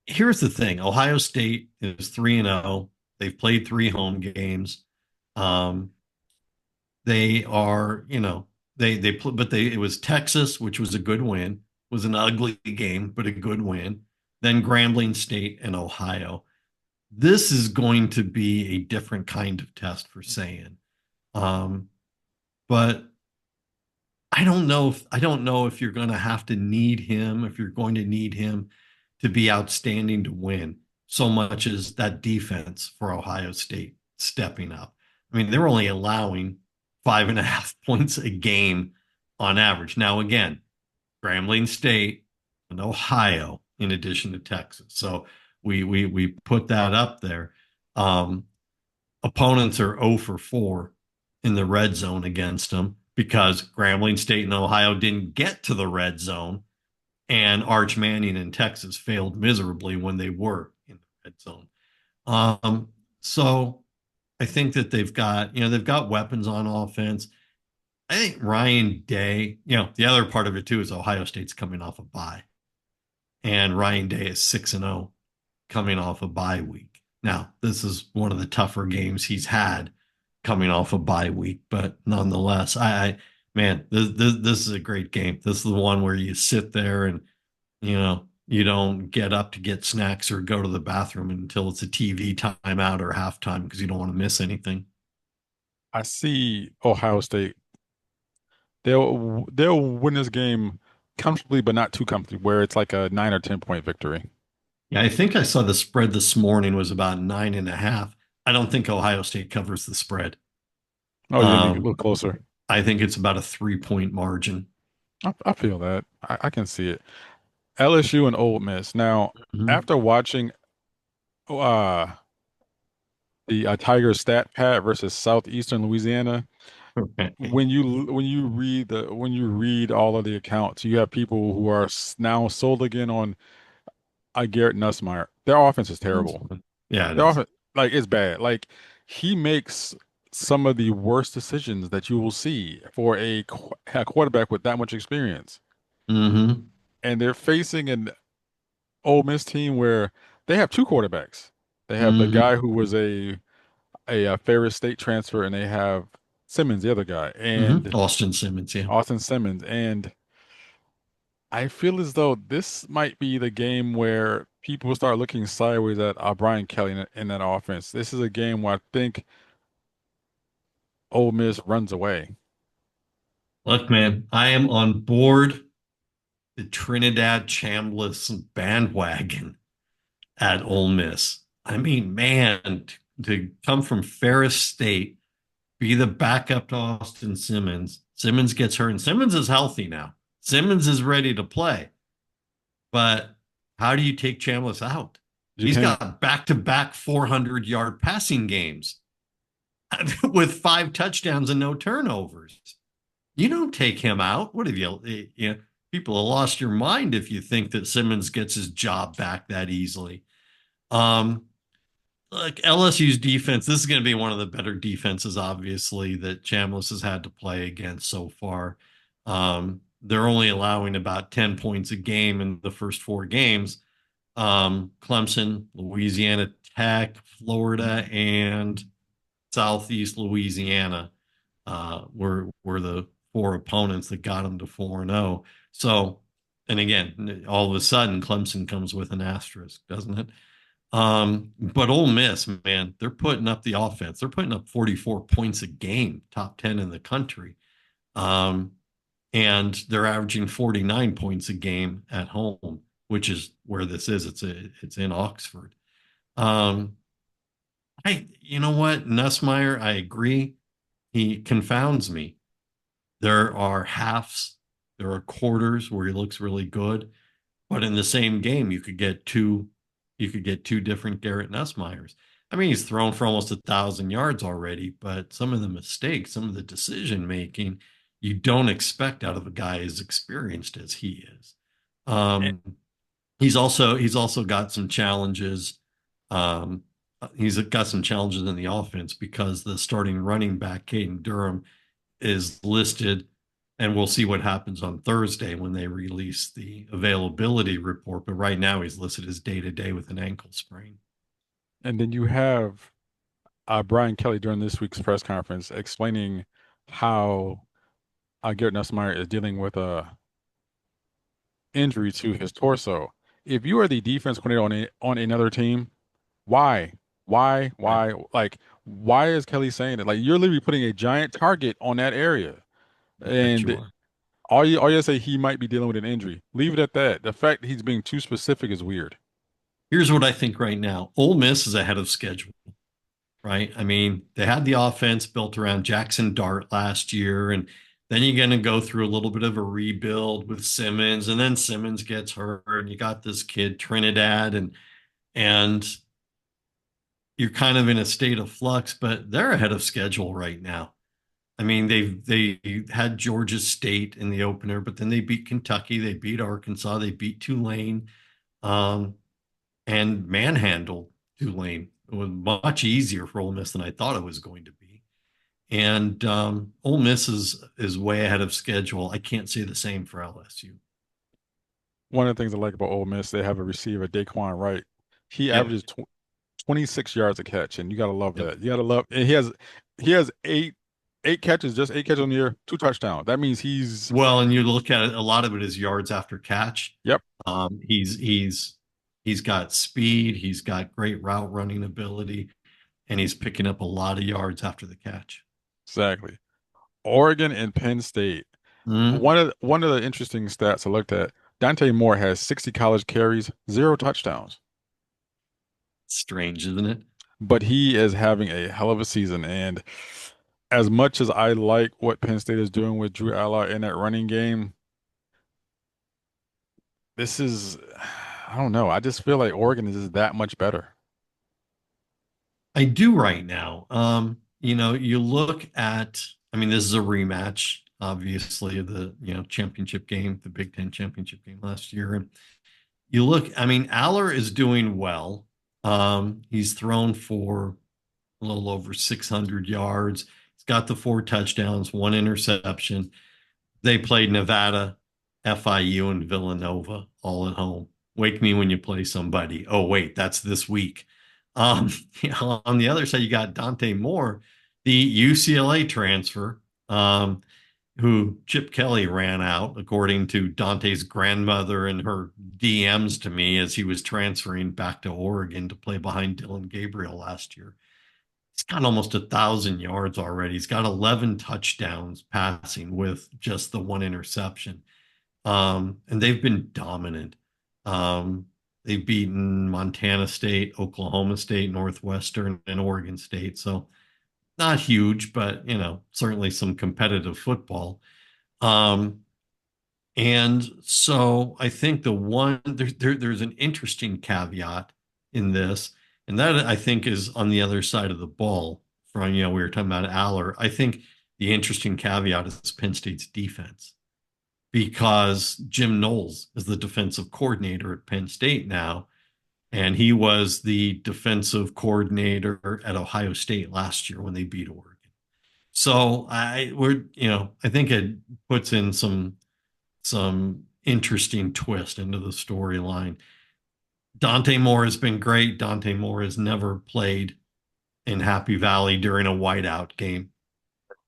[SPEAKER 2] Here's the thing: Ohio State is 3-0. They've played 3 home games. Um, they are, but it was Texas, which was a good win. Was an ugly game, but a good win. Then Grambling State and Ohio. This is going to be a different kind of test for San. But I don't know if you're going to have to need him, if you're going to need him to be outstanding to win so much as that defense for Ohio State stepping up. I mean, they're only allowing 5.5 points a game on average. Now, again, Grambling State and Ohio, in addition to Texas. So we put that up there. Um, Opponents are 0 for 4 in the red zone against them because Grambling State and Ohio didn't get to the red zone, and Arch Manning in Texas failed miserably when they were in the red zone. So I think that they've got weapons on offense. I think Ryan Day, the other part of it too is Ohio State's coming off a bye, and Ryan Day is 6-0 coming off a bye week. Now, this is one of the tougher games he's had coming off a bye week, but nonetheless, man, this is a great game. This is the one where you sit there and you don't get up to get snacks or go to the bathroom until it's a TV timeout or halftime because you don't want to miss anything.
[SPEAKER 1] I see Ohio State, they'll win this game comfortably, but not too comfortably, where it's like a 9 or 10 point victory.
[SPEAKER 2] Yeah, I think I saw the spread this morning was about 9.5. I don't think Ohio State covers the spread.
[SPEAKER 1] Oh, you think a
[SPEAKER 2] Um,
[SPEAKER 1] little closer?
[SPEAKER 2] I think it's about a 3 point margin.
[SPEAKER 1] I feel that. I can see it. LSU and Ole Miss. Now,
[SPEAKER 2] Mhm.
[SPEAKER 1] after watching uh the Tigers stat pad versus Southeastern Louisiana, when you read all of the accounts, you have people who are now sold again on Garrett Nussmeier. Their offense is terrible.
[SPEAKER 2] Yeah, it
[SPEAKER 1] Their
[SPEAKER 2] is.
[SPEAKER 1] offense, like, it's bad. Like he makes some of the worst decisions that you will see for a quarterback with that much experience.
[SPEAKER 2] Hmm.
[SPEAKER 1] And they're facing an Ole Miss team where they have two quarterbacks. They have the
[SPEAKER 2] Hmm.
[SPEAKER 1] guy who was a Ferris State transfer, and they have Simmons, the other guy,
[SPEAKER 2] Hmm.
[SPEAKER 1] and
[SPEAKER 2] Austin Simmons, yeah.
[SPEAKER 1] Austin Simmons. And I feel as though this might be the game where people start looking sideways at Brian Kelly in that offense. This is a game where I think Ole Miss runs away.
[SPEAKER 2] Look, man, I am on board the Trinidad Chambliss bandwagon at Ole Miss. I mean, man, to come from Ferris State, be the backup to Austin Simmons. Simmons gets hurt, and Simmons is healthy now. Simmons is ready to play. But how do you take Chambliss out?
[SPEAKER 1] You
[SPEAKER 2] He's
[SPEAKER 1] can't.
[SPEAKER 2] got back-to-back 400-yard passing games with 5 touchdowns and no turnovers. You don't take him out. What have people have lost your mind if you think that Simmons gets his job back that easily. Um, like LSU's defense, this is going to be one of the better defenses, obviously, that Chambliss has had to play against so far. They're only allowing about 10 points a game in the first 4 games. Clemson, Louisiana Tech, Florida, and Southeast Louisiana were the 4 opponents that got them to 4-0. So, and again, all of a sudden, Clemson comes with an asterisk, doesn't it? But Ole Miss, man, they're putting up the offense. They're putting up 44 points a game, top 10 in the country. Um, and they're averaging 49 points a game at home, which is where this is. It's in Oxford. Um, you know what, Nussmeier, I agree. He confounds me. There are halves, there are quarters where he looks really good, but in the same game, you could get two different Garrett Nussmeiers. I mean, he's thrown for almost 1,000 yards already, but some of the mistakes, some of the decision making, you don't expect out of a guy as experienced as he is. Um, he's also got some challenges. Um, he's got some challenges in the offense because the starting running back, Caden Durham, is listed, and we'll see what happens on Thursday when they release the availability report. But right now, he's listed as day to day with an ankle sprain.
[SPEAKER 1] And then you have Brian Kelly during this week's press conference explaining how Garrett Nussmeier is dealing with a injury to his torso. If you are the defense coordinator on another team, why?
[SPEAKER 2] Right.
[SPEAKER 1] Like, why is Kelly saying it? Like, you're literally putting a giant target on that area.
[SPEAKER 2] I bet you
[SPEAKER 1] And
[SPEAKER 2] are.
[SPEAKER 1] all you say he might be dealing with an injury. Leave it at that. The fact he's being too specific is weird.
[SPEAKER 2] Here's what I think right now. Ole Miss is ahead of schedule, right? I mean, they had the offense built around Jackson Dart last year, and then you're going to go through a little bit of a rebuild with Simmons, and then Simmons gets hurt, and you got this kid Trinidad, and you're kind of in a state of flux, but they're ahead of schedule right now. I mean, they had Georgia State in the opener, but then they beat Kentucky, they beat Arkansas, they beat Tulane, um, and manhandled Tulane. It was much easier for Ole Miss than I thought it was going to be. And Ole Miss is way ahead of schedule. I can't say the same for LSU.
[SPEAKER 1] One of the things I like about Ole Miss, they have a receiver, Daquan Wright. He
[SPEAKER 2] Yep.
[SPEAKER 1] averages 26 yards a catch, and you gotta love
[SPEAKER 2] Yep.
[SPEAKER 1] that. You gotta love, and he has eight catches, just eight catches on the year, two touchdowns. That means he's
[SPEAKER 2] Well, and you look at it, a lot of it is yards after catch.
[SPEAKER 1] yep,
[SPEAKER 2] He's got speed, he's got great route running ability, and he's picking up a lot of yards after the catch.
[SPEAKER 1] exactly. Oregon and Penn State.
[SPEAKER 2] Mm,
[SPEAKER 1] One of the interesting stats I looked at, Dante Moore has 60 college carries, zero touchdowns.
[SPEAKER 2] strange, isn't it?
[SPEAKER 1] But he is having a hell of a season. And as much as I like what Penn State is doing with Drew Allard in that running game, this is, I don't know. I just feel like Oregon is just that much better.
[SPEAKER 2] I do right now. You look at, I mean, this is a rematch, obviously, of the, championship game, the Big Ten championship game last year. And you look, I mean, Aller is doing well. He's thrown for a little over 600 yards. He's got the 4 touchdowns, 1 interception. They played Nevada, FIU, and Villanova all at home. Wake me when you play somebody. Oh, wait, that's this week. Um, on the other side, you got Dante Moore, the UCLA transfer, who Chip Kelly ran out, according to Dante's grandmother and her DMs to me as he was transferring back to Oregon to play behind Dylan Gabriel last year. He's got almost 1,000 yards already. He's got 11 touchdowns passing with just the 1 interception. And they've been dominant. They've beaten Montana State, Oklahoma State, Northwestern, and Oregon State. So not huge, but certainly some competitive football. Um, and so I think there's an interesting caveat in this, and that I think is on the other side of the ball. From we were talking about Aller. I think the interesting caveat is Penn State's defense because Jim Knowles is the defensive coordinator at Penn State now, and he was the defensive coordinator at Ohio State last year when they beat Oregon. So I think it puts in some interesting twist into the storyline. Dante Moore has been great. Dante Moore has never played in Happy Valley during a whiteout game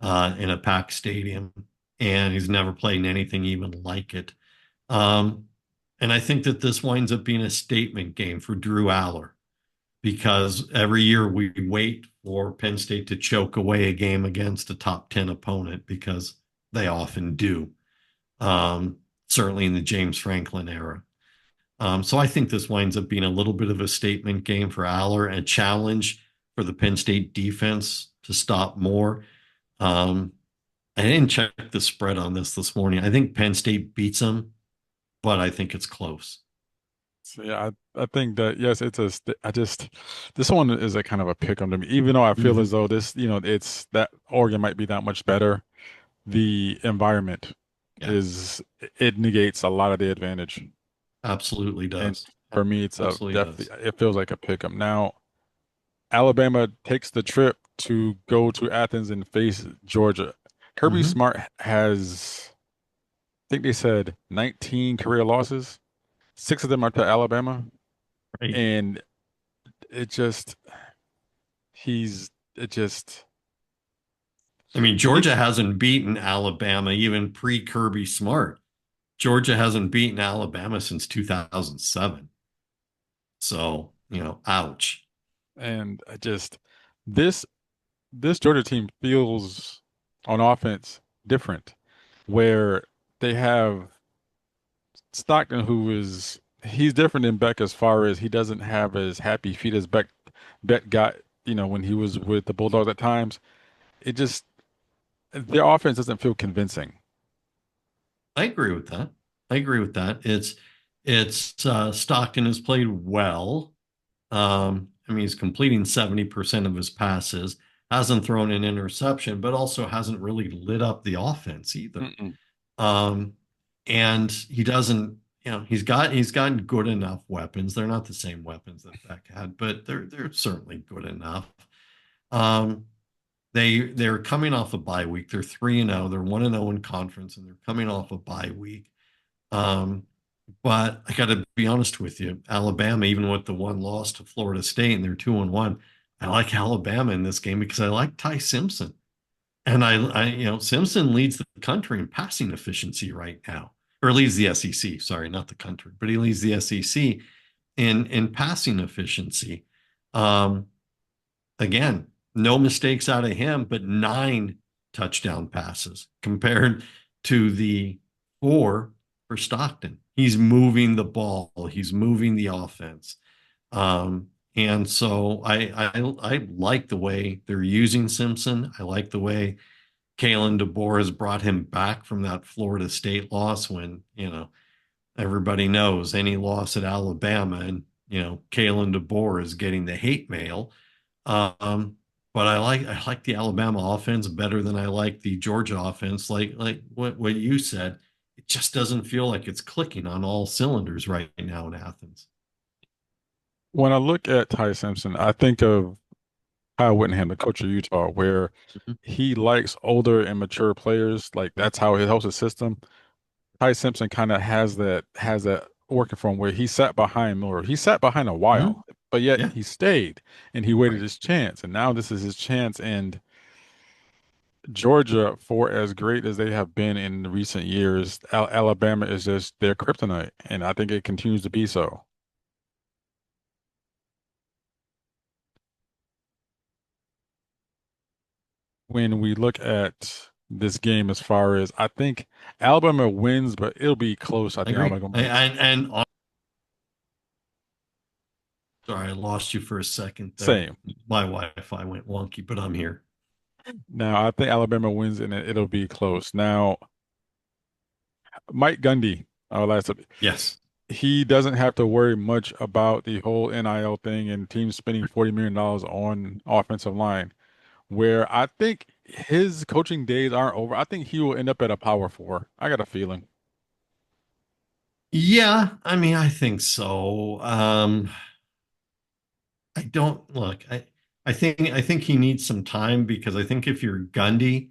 [SPEAKER 2] in a packed stadium, and he's never played in anything even like it. Um, and I think that this winds up being a statement game for Drew Aller because every year we wait for Penn State to choke away a game against a top 10 opponent because they often do, certainly in the James Franklin era. So I think this winds up being a little bit of a statement game for Aller, a challenge for the Penn State defense to stop more. Um, I didn't check the spread on this morning. I think Penn State beats them, but I think it's close.
[SPEAKER 1] So yeah, I think that yes, I just this one is a kind of a pick on to me, even though I feel as
[SPEAKER 2] Hmm.
[SPEAKER 1] though this, it's that Oregon might be that much better. The environment
[SPEAKER 2] Yeah,
[SPEAKER 1] is it negates a lot of the advantage,
[SPEAKER 2] absolutely
[SPEAKER 1] and
[SPEAKER 2] does.
[SPEAKER 1] for me, it's a
[SPEAKER 2] Absolutely does.
[SPEAKER 1] definitely it feels like a pick 'em. Now, Alabama takes the trip to go to Athens and face Georgia. Kirby
[SPEAKER 2] Hmm.
[SPEAKER 1] Smart has, I think they said 19 career losses. Six of them are to Alabama,
[SPEAKER 2] Right.
[SPEAKER 1] and it just he's it just
[SPEAKER 2] I mean,
[SPEAKER 1] he
[SPEAKER 2] Georgia hasn't beaten Alabama even pre-Kirby Smart. Georgia hasn't beaten Alabama since 2007. So, ouch.
[SPEAKER 1] and I just this this Georgia team feels on offense different, where they have Stockton, who is he's different than Beck as far as he doesn't have as happy feet as Beck got, when he was with the Bulldogs at times. It just their offense doesn't feel convincing.
[SPEAKER 2] I agree with that. I agree with that. It's Stockton has played well. I mean, he's completing 70% of his passes, hasn't thrown an interception, but also hasn't really lit up the offense either.
[SPEAKER 1] Mm-mm.
[SPEAKER 2] Um, and he doesn't, he's gotten good enough weapons. They're not the same weapons that Beck had, but they're certainly good enough. Um, they're coming off a bye week. They're 3-0. They're 1-0 in conference, and they're coming off a bye week. Um, but I got to be honest with you, Alabama, even with the one loss to Florida State, and they're 2-1. I like Alabama in this game because I like Ty Simpson, and Simpson leads the country in passing efficiency right now, or leads the SEC. Sorry, not the country, but he leads the SEC in passing efficiency. Um, Again, no mistakes out of him, but 9 touchdown passes compared to the 4 for Stockton. He's moving the ball. He's moving the offense. And so I like the way they're using Simpson. I like the way Kalen DeBoer has brought him back from that Florida State loss when, everybody knows any loss at Alabama and, Kalen DeBoer is getting the hate mail. Um, but I like the Alabama offense better than I like the Georgia offense. Like what you said, it just doesn't feel like it's clicking on all cylinders right now in Athens.
[SPEAKER 1] When I look at Ty Simpson, I think of Kyle Whittingham, the coach of Utah, where
[SPEAKER 2] Mhm.
[SPEAKER 1] he likes older and mature players. Like
[SPEAKER 2] Yep.
[SPEAKER 1] that's how he helps his system. Ty Simpson kind of has that working for him where he sat behind Miller. He sat behind a
[SPEAKER 2] Mhm.
[SPEAKER 1] while, but yet
[SPEAKER 2] Yeah.
[SPEAKER 1] he stayed and he waited
[SPEAKER 2] Right.
[SPEAKER 1] his chance. And now this is his chance. And Georgia, for as great as they have been in recent years, Alabama is just their kryptonite, and I think it continues to be so. When we look at this game, as far as I think Alabama wins, but it'll be close. I
[SPEAKER 2] I
[SPEAKER 1] think
[SPEAKER 2] agree.
[SPEAKER 1] Alabama
[SPEAKER 2] I,
[SPEAKER 1] wins.
[SPEAKER 2] and sorry, I lost you for a second there.
[SPEAKER 1] Same.
[SPEAKER 2] My Wi-Fi went wonky, but I'm here.
[SPEAKER 1] Now I think Alabama wins, and it'll be close. Now Mike Gundy, our last
[SPEAKER 2] Yes.
[SPEAKER 1] he doesn't have to worry much about the whole NIL thing and teams spending $40 million on offensive line, where I think his coaching days aren't over. I think he will end up at a Power Four. I got a feeling.
[SPEAKER 2] Yeah, I mean, I think so. I don't look. I think he needs some time because I think if you're Gundy,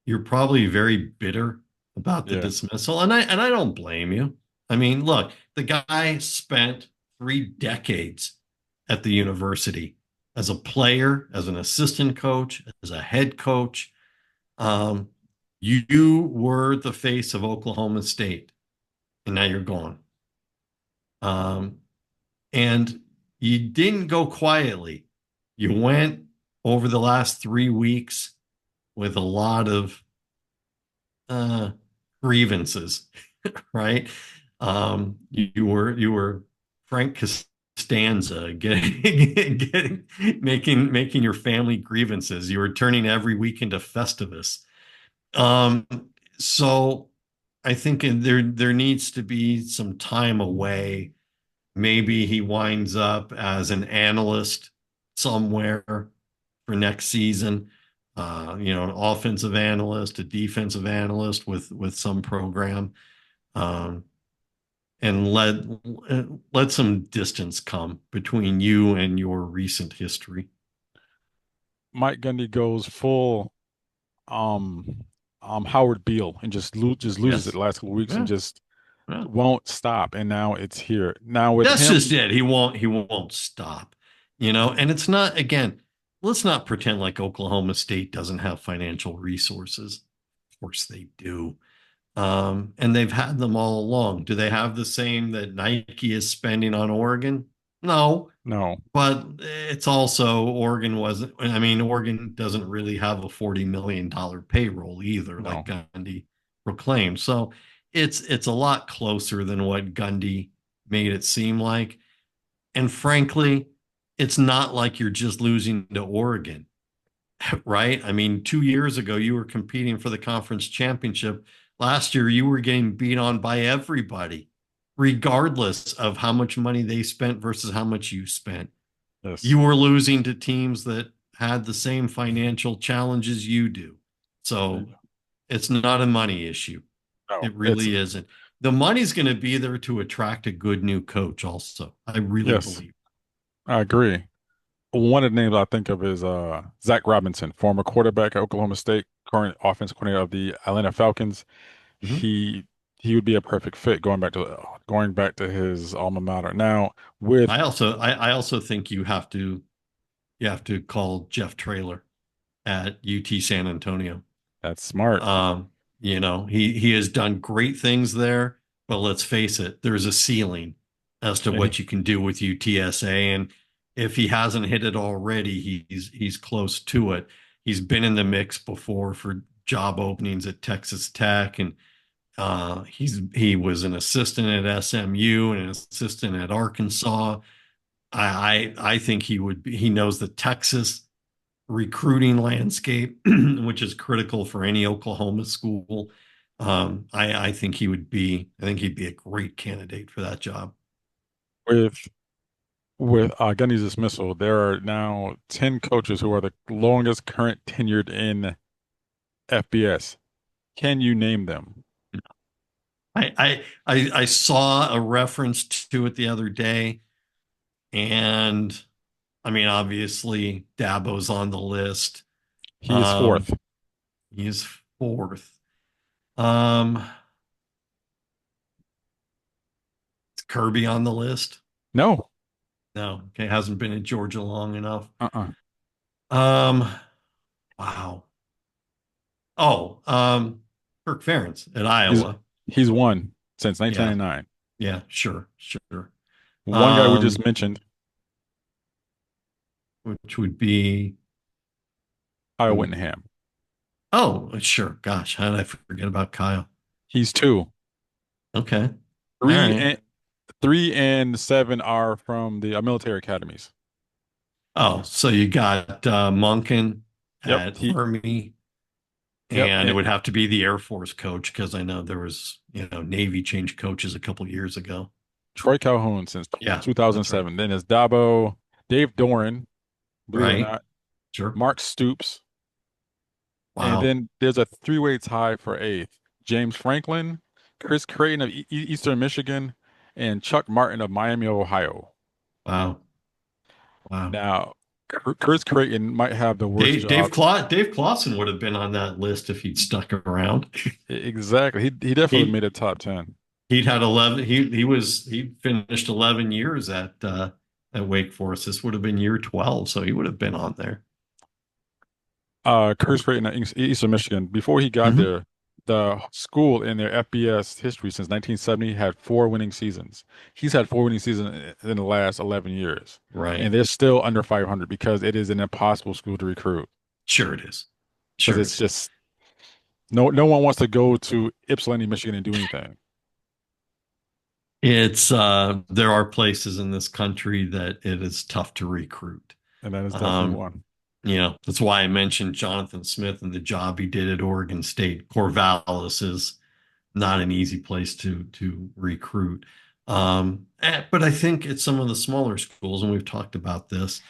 [SPEAKER 2] you're probably very bitter about the
[SPEAKER 1] Yeah.
[SPEAKER 2] dismissal, and I don't blame you. I mean, look, the guy spent 3 decades at the university as a player, as an assistant coach, as a head coach. Um, you were the face of Oklahoma State, and now you're gone. Um, and you didn't go quietly. You went over the last 3 weeks with a lot of uh, grievances, right? You were Frank Costanza making your family grievances. You were turning every week into Festivus. Um, so I think there needs to be some time away. Maybe he winds up as an analyst somewhere for next season. An offensive analyst, a defensive analyst with some program, um, and let some distance come between you and your recent history.
[SPEAKER 1] Mike Gundy goes full Howard Beale and just loses it the
[SPEAKER 2] Yes.
[SPEAKER 1] last couple of weeks and
[SPEAKER 2] Yeah.
[SPEAKER 1] just
[SPEAKER 2] Yeah.
[SPEAKER 1] won't stop. And now it's here. Now with
[SPEAKER 2] That's just
[SPEAKER 1] him,
[SPEAKER 2] it. He won't stop. And it's not, again, let's not pretend like Oklahoma State doesn't have financial resources. Of course they do. And they've had them all along. Do they have the same that Nike is spending on Oregon? No,
[SPEAKER 1] no,
[SPEAKER 2] but it's also Oregon wasn't, I mean, Oregon doesn't really have a $40 million payroll either, like
[SPEAKER 1] no.
[SPEAKER 2] Gundy proclaimed. So it's a lot closer than what Gundy made it seem like. And frankly, it's not like you're just losing to Oregon, right? I mean, 2 years ago, you were competing for the conference championship. Last year, you were getting beat on by everybody, regardless of how much money they spent versus how much you spent.
[SPEAKER 1] Yes.
[SPEAKER 2] You were losing to teams that had the same financial challenges you do. So it's not a money issue.
[SPEAKER 1] No,
[SPEAKER 2] It
[SPEAKER 1] it's
[SPEAKER 2] really isn't. The money's going to be there to attract a good new coach, also. I really
[SPEAKER 1] yes,
[SPEAKER 2] believe.
[SPEAKER 1] I agree. One of the names I think of is Zach Robinson, former quarterback at Oklahoma State, current offense coordinator of the Atlanta Falcons.
[SPEAKER 2] Mhm.
[SPEAKER 1] He he would be a perfect fit going back to his alma mater. Now with
[SPEAKER 2] I also think you have to call Jeff Traylor at UT San Antonio.
[SPEAKER 1] that's smart.
[SPEAKER 2] He has done great things there, but let's face it, there's a ceiling as to
[SPEAKER 1] And
[SPEAKER 2] what you can do with UTSA. And if he hasn't hit it already, he's close to it. He's been in the mix before for job openings at Texas Tech, and he was an assistant at SMU and an assistant at Arkansas. I think he knows the Texas recruiting landscape, which is critical for any Oklahoma school. I think he'd be a great candidate for that job.
[SPEAKER 1] with Gundy's dismissal, there are now 10 coaches who are the longest current tenured in FBS. Can you name them?
[SPEAKER 2] I saw a reference to it the other day, and I mean, obviously Dabo's on the list.
[SPEAKER 1] He is
[SPEAKER 2] Um,
[SPEAKER 1] fourth.
[SPEAKER 2] he's fourth. Um, is Kirby on the list?
[SPEAKER 1] No.
[SPEAKER 2] No, okay, hasn't been in Georgia long enough.
[SPEAKER 1] Uh-uh.
[SPEAKER 2] Um, wow. Oh, Kirk Ferentz at
[SPEAKER 1] He's
[SPEAKER 2] Iowa.
[SPEAKER 1] he's won since
[SPEAKER 2] Yeah,
[SPEAKER 1] 1999.
[SPEAKER 2] yeah, sure, sure.
[SPEAKER 1] One guy we
[SPEAKER 2] Um,
[SPEAKER 1] just mentioned,
[SPEAKER 2] which would be
[SPEAKER 1] Kyle
[SPEAKER 2] who?
[SPEAKER 1] Whittingham.
[SPEAKER 2] Oh, sure. Gosh, how did I forget about Kyle?
[SPEAKER 1] He's two.
[SPEAKER 2] Okay. All
[SPEAKER 1] Three
[SPEAKER 2] right.
[SPEAKER 1] and 3 and 7 are from the military academies.
[SPEAKER 2] Oh, so you got Monken
[SPEAKER 1] Yep.
[SPEAKER 2] at
[SPEAKER 1] He
[SPEAKER 2] Army,
[SPEAKER 1] yep.
[SPEAKER 2] and it would have to be the Air Force coach because I know there was, Navy changed coaches a couple years ago.
[SPEAKER 1] Troy Calhoun since
[SPEAKER 2] Yeah, that's right.
[SPEAKER 1] 2007. Then it's Dabo, Dave Doran, believe it or
[SPEAKER 2] Right.
[SPEAKER 1] not,
[SPEAKER 2] Sure.
[SPEAKER 1] Mark Stoops, and
[SPEAKER 2] Wow.
[SPEAKER 1] then there's a three-way tie for eighth. James Franklin, Chris Creighton of Eastern Michigan, and Chuck Martin of Miami, Ohio.
[SPEAKER 2] Wow. Wow.
[SPEAKER 1] Now, Chris Creighton might have the worst
[SPEAKER 2] Dave
[SPEAKER 1] job.
[SPEAKER 2] Clawson would have been on that list if he'd stuck around.
[SPEAKER 1] Exactly. He definitely
[SPEAKER 2] he
[SPEAKER 1] made a top 10.
[SPEAKER 2] he'd had 11. He finished 11 years at Wake Forest. This would have been year 12, so he would have been on there.
[SPEAKER 1] Chris Creighton at Eastern Michigan, before he got
[SPEAKER 2] Mhm.
[SPEAKER 1] there, the school in their FBS history since 1970 had 4 winning seasons. He's had 4 winning seasons in the last 11 years,
[SPEAKER 2] Right.
[SPEAKER 1] and they're still under 500 because it is an impossible school to recruit
[SPEAKER 2] Sure it is.
[SPEAKER 1] because
[SPEAKER 2] Sure it
[SPEAKER 1] it's
[SPEAKER 2] is.
[SPEAKER 1] just no one wants to go to Ypsilanti, Michigan and do anything.
[SPEAKER 2] It's there are places in this country that it is tough to recruit.
[SPEAKER 1] And that is definitely
[SPEAKER 2] Um,
[SPEAKER 1] one.
[SPEAKER 2] that's why I mentioned Jonathan Smith and the job he did at Oregon State. Corvallis is not an easy place to recruit. But I think at some of the smaller schools, and we've talked about this,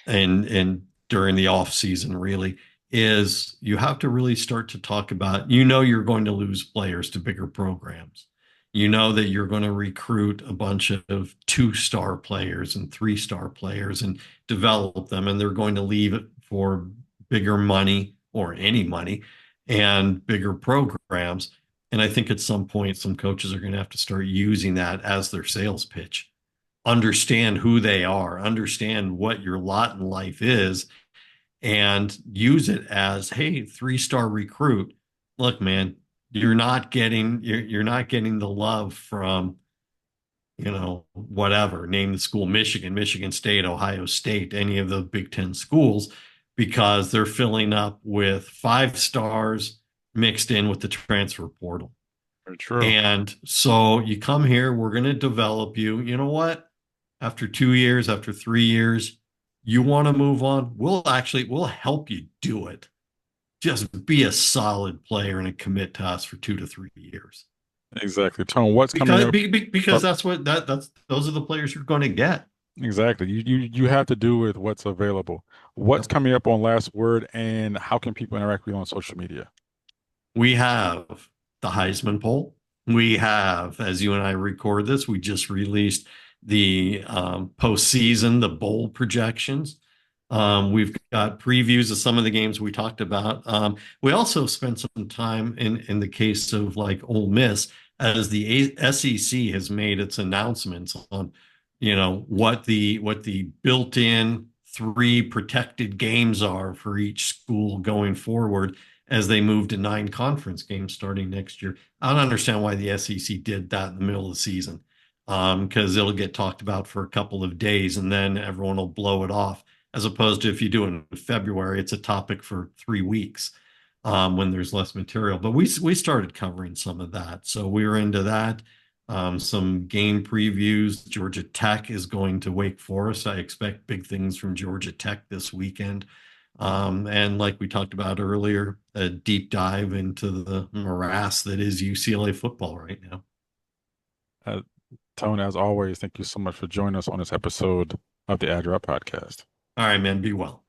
[SPEAKER 2] and during the off season, really, is you have to really start to talk about, you're going to lose players to bigger programs. You know that you're going to recruit a bunch of two-star players and three-star players and develop them, and they're going to leave it for bigger money or any money and bigger programs. And I think at some point, some coaches are going to have to start using that as their sales pitch. Understand who they are, understand what your lot in life is, and use it as, hey, three-star recruit. Look, man, you're not getting the love from, whatever, name the school, Michigan, Michigan State, Ohio State, any of the Big Ten schools, because they're filling up with five stars mixed in with the transfer portal.
[SPEAKER 1] Very true.
[SPEAKER 2] And so you come here, we're going to develop you. You know what? After 2 years, after 3 years, you want to move on, we'll help you do it. Just be a solid player and commit to us for 2 to 3 years.
[SPEAKER 1] Exactly. Tone, what's coming
[SPEAKER 2] Because
[SPEAKER 1] up?
[SPEAKER 2] because that's those are the players you're going to get.
[SPEAKER 1] Exactly. You have to do with what's available. What's
[SPEAKER 2] Yep.
[SPEAKER 1] coming up on Last Word, and how can people interact with you on social media?
[SPEAKER 2] We have the Heisman poll. We have, as you and I record this, we just released the postseason, the bowl projections. We've got previews of some of the games we talked about. We also spent some time in the case of like Ole Miss, as the SEC has made its announcements on, what the built-in three protected games are for each school going forward as they move to 9 conference games starting next year. I don't understand why the SEC did that in the middle of the season, because it'll get talked about for a couple of days and then everyone will blow it off. As opposed to if you do it in February, it's a topic for 3 weeks, when there's less material. But we started covering some of that, so we were into that. Some game previews. Georgia Tech is going to Wake Forest. I expect big things from Georgia Tech this weekend. And like we talked about earlier, a deep dive into the morass that is UCLA football right now.
[SPEAKER 1] Uh, Tone, as always, thank you so much for joining us on this episode of the AddDrop Podcast.
[SPEAKER 2] All right, man, be well.